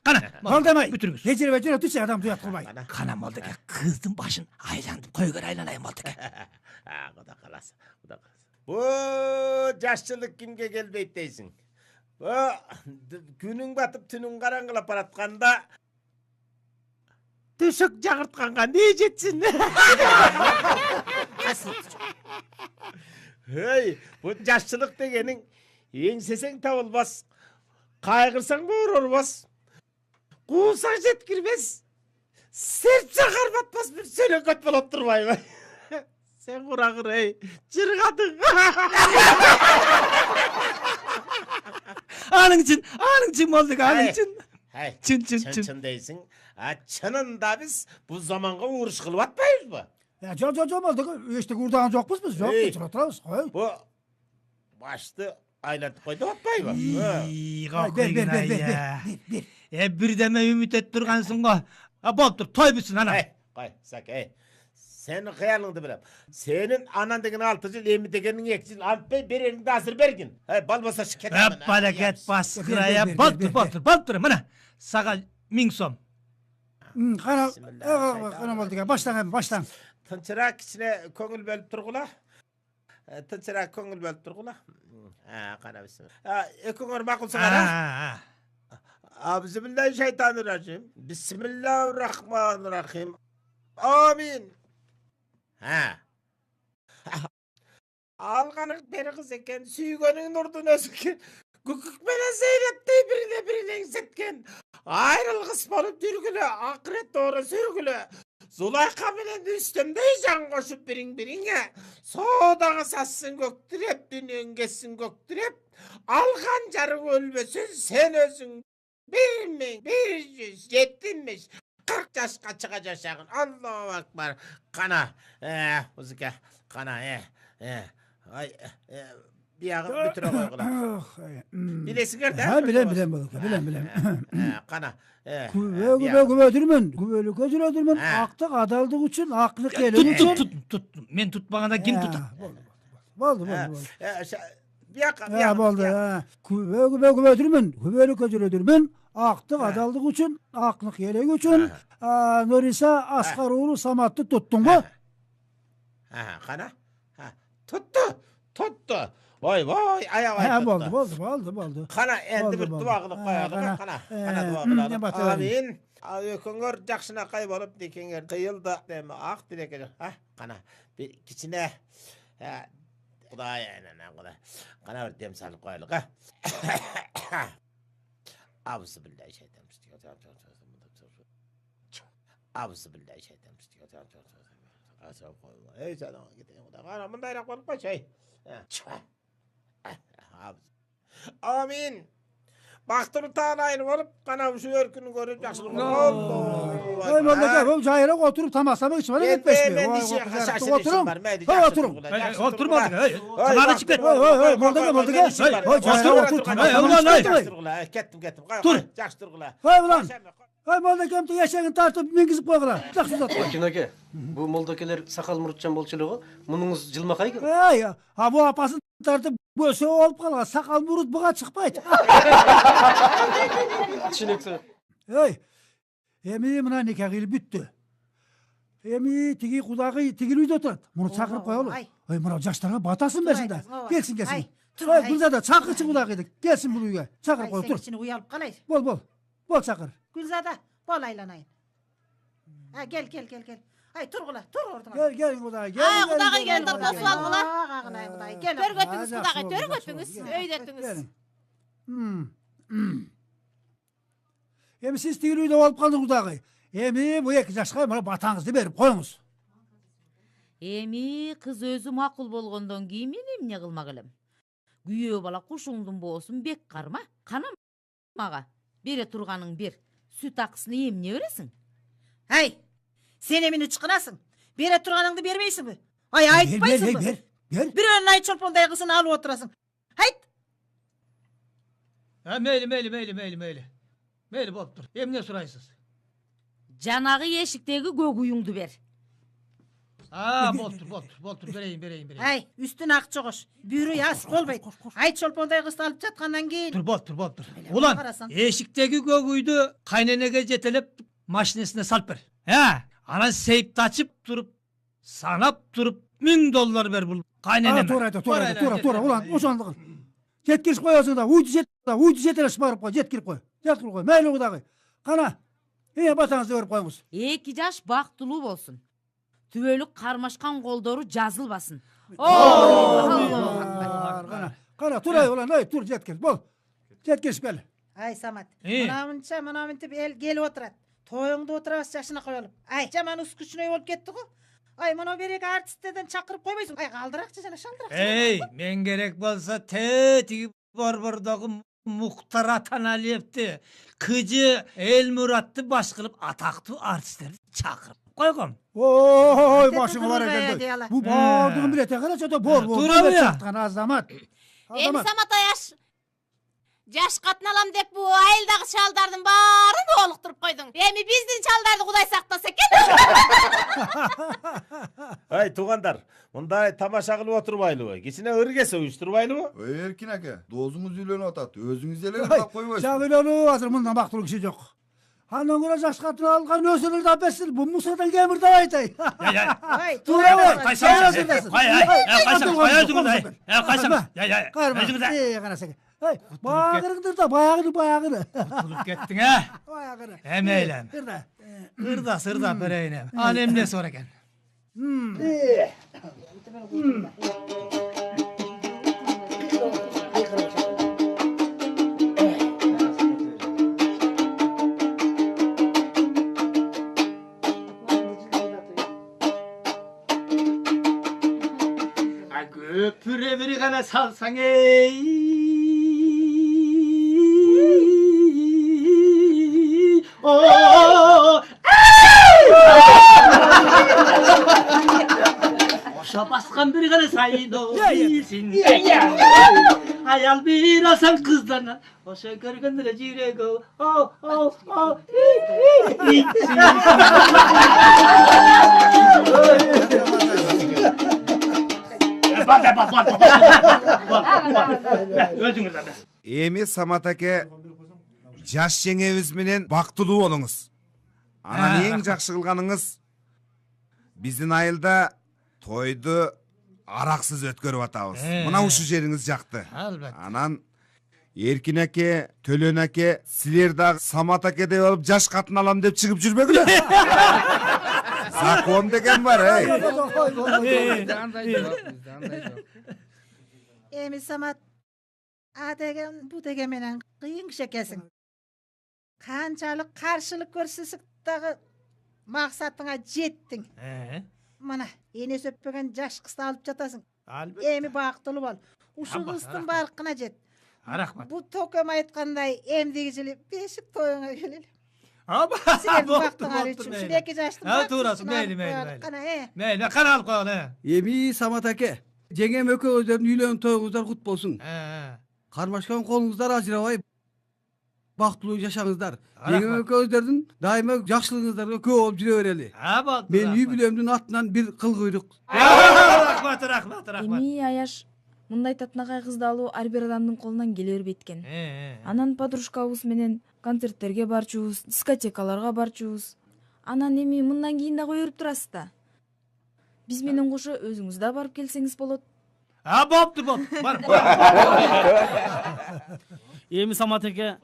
Кана, Молдемай. бүтүрүңүз. Ежирбе жүрө түшө адам дуят кылбай. Кана Молдеке, кыздын башын айлантып койгөр айланайын Молдеке. Куда каласа, куда каласа. Бу жашчылык кимге келбейт дейсиң? Күнүң батып түнүң караңгылап баратканда төшөк жагыртканга не жетсин? Эй, бу жашчылык дегениң эңсесең табылбас, кайгырсаң боорорбас, куусаң жеткирбес, серт батпас бир сөлөкөт болуп турбайбы? Сен курагыр, эй, жыргадың. Аның чын Молдеке, аның чын. Чын дейсиң. Чынында биз бу заманга уруш кылып атпайбызбы? Жок, Молдеке, эчтеке урдаган жокпуз биз, жок, кечирип отурабыз. Бу башты айлантып кой деп атпайбы? Бер. Бирдеме үмүт этип тургансың го. Болуптур, той бүтсүн ана. Кой, сак, Сенин кыялыңды билем. Сенин анан деген 6 жыл, эми дегениң 2 жыл алпай берениңди азыр бергин. Балбаса кетем. Балакет баскырая. Болуптур, мына. Сага 1000 сом. Кана Молдеке, баштаң. Тынчыраак кичине көңүл бөлүп тургула. Кана бисмилла. Экөөңөр макулсуңар, Bismillah şeytanirracim. Bismillahirrahmanirrahim. Amin. Alganık beri kız eken, süygönün nurdun özüken, gükük mene zeyrettey birine engsеткен. Ayrılgıs bolup dürgülü, ahiret doğru sürgülü. Zulayka menen üstümdey can koşup birine. Soğudağı sassın göktürep, dünün geçsin göktürep. Algan jarık ölmesün, sen özün. 1170 40 yaşka çıkacağın. Allahu Akbar. Kana. Müzike. Kana. Ay. Bir yağı bütüre koygular. Bilesinger de? Bilem. Kana. Kübölü közülödürmün. Aktık adaldık için, aklık gelin için. Tut. Men tutmaganda kim tutar? Boldu. Boldu. Kübölü közülödürmün. Aktık adaldık için, aklık gelin için. Norisa Asgar uğru Samat'ı tuttun mu? Kana. Tuttu. Vay ayağı tuttu. Boldu. Kana endi bir dua kılıp koyalım. Kana dua kılalım. Amin. Öküngör jakşına kay bolup dikenger kıyıldı deme ak dileke. Kana bir kiçine Kuday Kuday. Kana bir dem salıp koyalım. Bismillahirrahmanirrahim. Ey canım gidin. Kana bunday koyup koy şey. Amin. Baktır tanayın olup kana şu örkünü görüp yaşlılığını Ay Moldeke bu cahire oturup tamasamak için bana gitmiş mi? Oturun. Oturun. Otur Moldeke. Kanarı çık. Moldeke. Kettim. Dur. Jakshtırgıla. Ay Moldeke'm yaşagın tartıp mengizip koygular. Akin ake, bu Moldekeler sakal murutcan bolçuluğu, mununuz jılmakay ki? Ay, bu apasın tartıp böse olup kalgan sakal murut buğa çıkmaydı. Çinekse. Ey, emi mına nikah ili büttü. Эми тиги кудагый тигил үйдө отурат. Муну чакырып коелу. Ой, мына жаштарга батасын берсин да. Келсин, келсин. Ой, Гүлзада чакырчы кудагыйды. Келсин бул үйгө. Чакырып кой, тур. Сени уялып калай. Бол. Бол чакыр. Гүлзада, бол айланайын. Gel. Ay turgula, tur orada. Gel Kuday, gel. Ay Kuday gel de bosal kula. Ağanay Kuday, gel. Törgötüңүz Kuday, törgötüңүz, öydötüңüz. Эми сиз тигил үйдө болуп калдыңыз Кудагый. Эми бу 2 жашка мына батаңызды берип коюңуз. Эми кыз өзү макул болгондон кийин мен эмне кылмак элем? Күйөө бала кушуңдун боосун бек карма. Кана мага бере турганың бер. Сүт акысын эмне бересиң? Ай, sen emini çıkınasın. Bere turganыңды бермейсің бі? Ay айтпайсың бі? Ver. Bir ay çolponday kızını alıp oturasın. Hayt. Meyli bolup tur. Emne suraysız? Жанагы эшиктеги көк уюңду бер. Болтур, берейин. Ay, üstün ak çoğuş. Bürü yas kolbayt. Ay çolponday kızı alıp çatkandan keyin. Tur boltur. Ulan, eşiktegi көк үйдү кайненеге жетелеп машинесine салып бер. Анан сейпти ачып туруп, санап туруп $1000 бер бул кайненеме. Тура. Улан, ошондо кыл. Жеткирип коесуң да, үйдү жетелеш барып кой, жеткирип кой. Мейли Кудагый. Кана, батаңызды берип коюңуз. 2 жаш бактылуу болсун. Түбөлүк кармашкан колдору жазылбасын. Кана, турай улан, тур жеткир. Бол. Жеткирип кел. Ay Samat. Mınavınça el gelip oturat. Toyuңdu oturabas yaşına koyalım. Ay jaman uskuşunay olup ketdi go. Ay mana berek artistlerden çakırıp koymayсың. Ay kaldırakçı jana şaldırakçı. Ey, men gerek bolsa tegi Borbordogу Muhtar Atanaliyevdi. Kıcı Elmurat'ты baş kılıp ataklı artistlerdi çakırıp koygum. Oy, başıma var edendi. Bu bordugun bilete karaça da bor. Turabı ya. Azamat. Em Samat Ayaş. Jaş katın alam dep bu ayıldagı çaldardın barını olukturup koydun. Emi bizdin çaldardı Kuday saktasa eken. Ay tuğandar, mындай тамаша кылып отурбайлыбы? Кичине ыргесе уюштурбайлыбы? Эркин аке, дозуңуз үйлөнүп атат. Өзүңүз эле кылып койбойсуз. Жак үйлөнүү азыр мындан бактылуу киши жок. Андан көрө жаш катын алган өзүнүн да берсин. Бу мусадан кемир да айтay. Ay, тура. Кайсам. Ай, багырыңдыр да, багыры. Кутулуп кеттиң, Эмейлем. Ырда берейин. Ал эмне сор экен? Köpüre bir kana salsan Oşa baskan bir kana sayın olsun Hayal bir alsan kızlarına Oşa görgünlere jirek Эми Самат аке жаш жеңебиз менен бактылуу болуңуз. Анан эң жакшы кылганыңыз биздин айылда тойду араксыз өткөрүп атабыз. Мына ушул жериңиз жакты. Анан Эркин аке, Төлөн аке, силер дагы Самат акедей болуп жаш катын алам деп чыгып жүрбөгүлөр. Закон деген бар, Emi Samat, a degen bu degen menen kıyın kişi kesin. Kançalık karşılık görsesik dağı maksatına jettin. Mana, ene söppegen jaş kızdı alıp jatasın. Emi baktılı bol. Uşu kızdın barkına jet. Bu tokem aytkanday emdigicili beşik toyuna gelelim. Sizler baktığınız için şu 2 yaşlı baktınız. Tuğrası, meyli. Meyli, kanal koyalım. Emi Samat ake, жеңем экөөңүздөрдүн үйлөнүү тоюңуздар кут болсун. Кармашкан колуңуздар ажырабай бактылуу жашаңыздар. Жеңем экөөңүздөрдүн дайыма жакшылыгыңыздарга көп болуп жүрө берели. Мен үй бүлөмдүн атынан бир кыл куйрук. Рахмат. Эми Аяш, мындай татынакай кызды алуу ар бир адамдын колунан келе бербейт экен. Анан подружкабыз менен концерттерге барчубуз, дискотекаларга барчубуз. Анан эми мындан кийин да кое берип турасыз да. Биз менен кошо өзүңүз да барып келсеңиз болот. Болуптур. Бар. Эми Самат эке,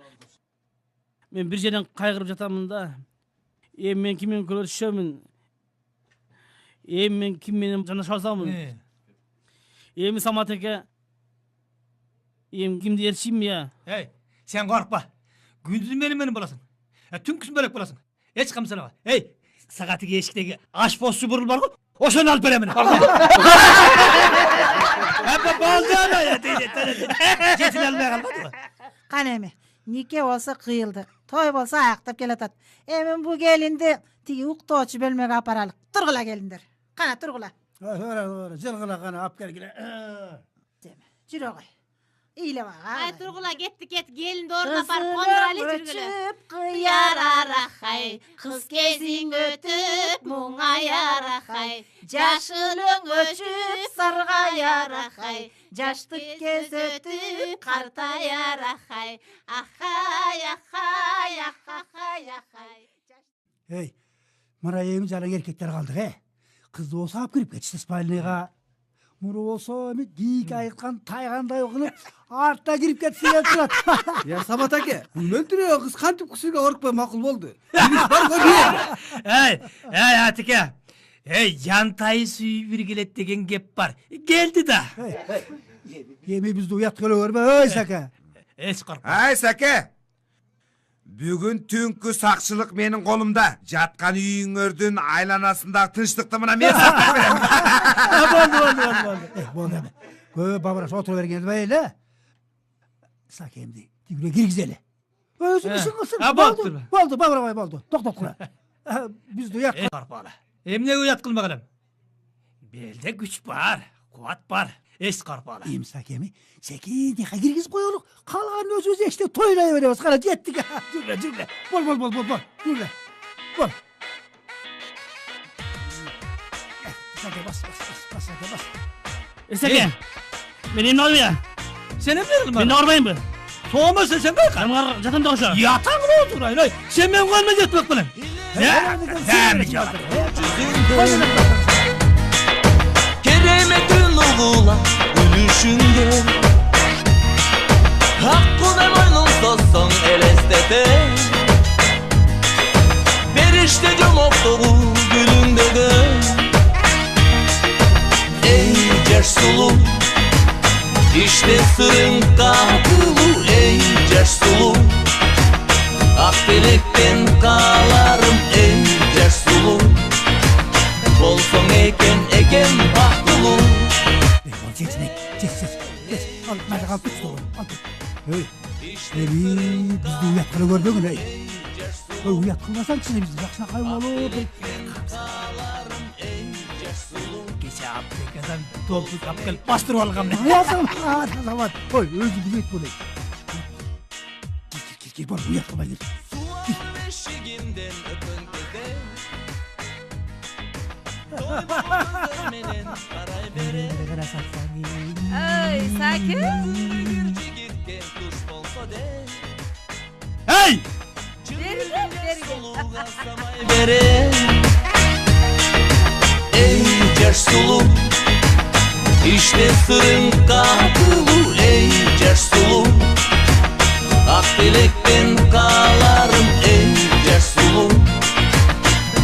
мен бир жерден кайгырып жатамын да. Эми мен ким менен көрүшөмүн? Эми мен ким менен жанаша алсамын? Эми Самат эке, эми кимди ээрчийм я? Сен коркпа. Күндүз менен боласың. Түнкүсүн бөлөк боласың. Эч кам салаба. Сагатыгы эшиктеги аш посу бурул бар го. Ошону алып беремин. Болду ана. Жетин албай калбадыбы? Кана эми, нике болсо кыйылды. Той болсо аяктап келатат. Эми бу келинди тиги уктоочу бөлмөгө апаралык. Тургула келиндер. Кана тургула. Жылгыла кана алып келгиле. Жүрө кой. Ийле бага. Ай тургула кетти келинди ордуна барып кондуралы жүргүлө. Кыяр арахай, кыз кезиң өтүп муңаяр ахай. Жашылың өчүп саргаяр ахай. Жаштык кез өтүп картаяр ахай. Ахай, ахай, ахай, ахай. Мына эми жалаң эркектер калдык, Кызды болсо алып кирип кетишти спальныйга. Муну болсо эми дийик айткан тайгандай кылып артта кирип кетсе деп турат. Я Самат аке, мөлтүрө кыз кантип кусуга орукпай макул болду. Атике. Жантайы сүйүп биргелет деген кеп бар. Келди да. Эми бизди уят кылып көрбө, Саке. Эч коркпа. Саке. Бүгүн түнкү сакчылык менин колумда. Жаткан үйүңөрдүн айланасындагы тынчтыкты мына мен сактап берем. Болду. Көп бабыраш отура бергенди эле. Сакемди тигине киргизели. Өзүң ишин кылсың. Болду, бабырабай болду. Токтоп тура. Бизди уят коркпагыла. Эмнеге уят кылмагалам? Белде күч бар, кубат бар. Эч коркпагыла. Эми Сакеми, секиндика киргизип коелук. Калганын өзүбүз эчте тойлай беребиз. Кара жеттик. Жүргүлө. Бол. Жүргүлө. Бол. Саке бас. Саке. Мен эмне алып я? Сен эмне кылдың? Мен арбайымбы? Соомо сен кайка? Мен жатам да ошо. Ятаңбы отурайын. Сен мен колума жетпек белем. Keremetin uğula gülüşünde Hakkına boynun sosson elestete Berişte cömoktuğu gülünde de Ey cersulu İşte sırın katılı Ey cersulu Akbilekten kalarım ey cersulu Bolson eken baktulu Al, nerede kaldı tuttu oğlum. Bizdi uyat kılı gördün mü? Uyat kılmasan içine bizdi. Yakşına kaybolur. Geçe aptekadan topuk apkel bastır olgam ne? Yazım. Zaman. Oy, özü bilmek bu ne? Gir, bana uyat kılma gir. Eşiğimden öpen kede Ay, Sake. Hey! Beri Ey cersulu İşte sırın katılı Ey cersulu Akbilekten kalarım ey cersulu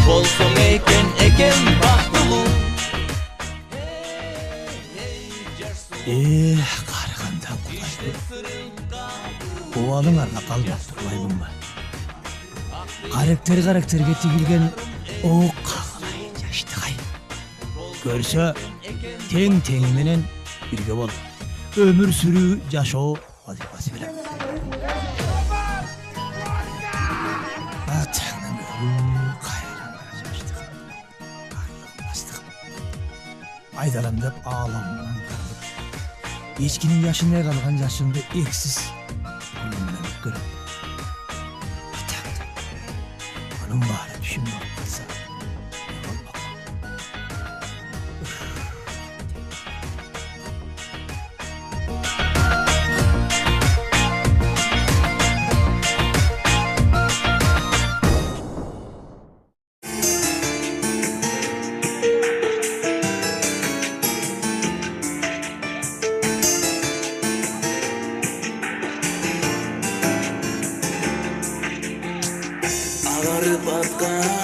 Bolson eken baktılı Karıganda kulay Ovalыңарга калбап турбайбынбы? Karakterге тигилген о кагылай жаштыгай. Көрсө тең менен бирге болуп өмүр сүрүү жашоо вазифасы белем. Айдарам деп ааламдан калып эчкинин жашындай калган жашымды эксиз менен өткөрөм. Анын баары түшүм болуп калса болмок.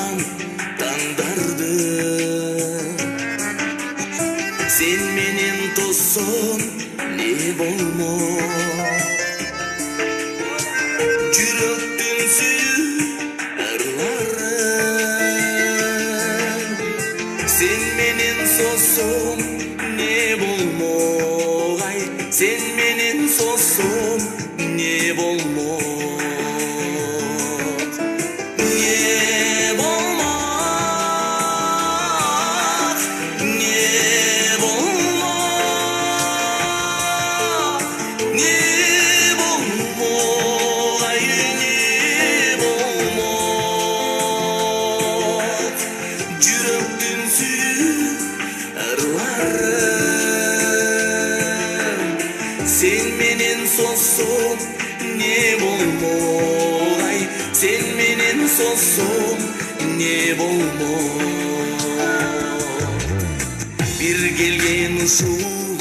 сан таңдарды сен менен тоссоң не болмо жүрөктүн ырларын сен менен соссоң не болмогай сен менен соссоң не болмок sen menen sossong ne bolmogay sen menen sossong ne bolmok bir kelgen ушул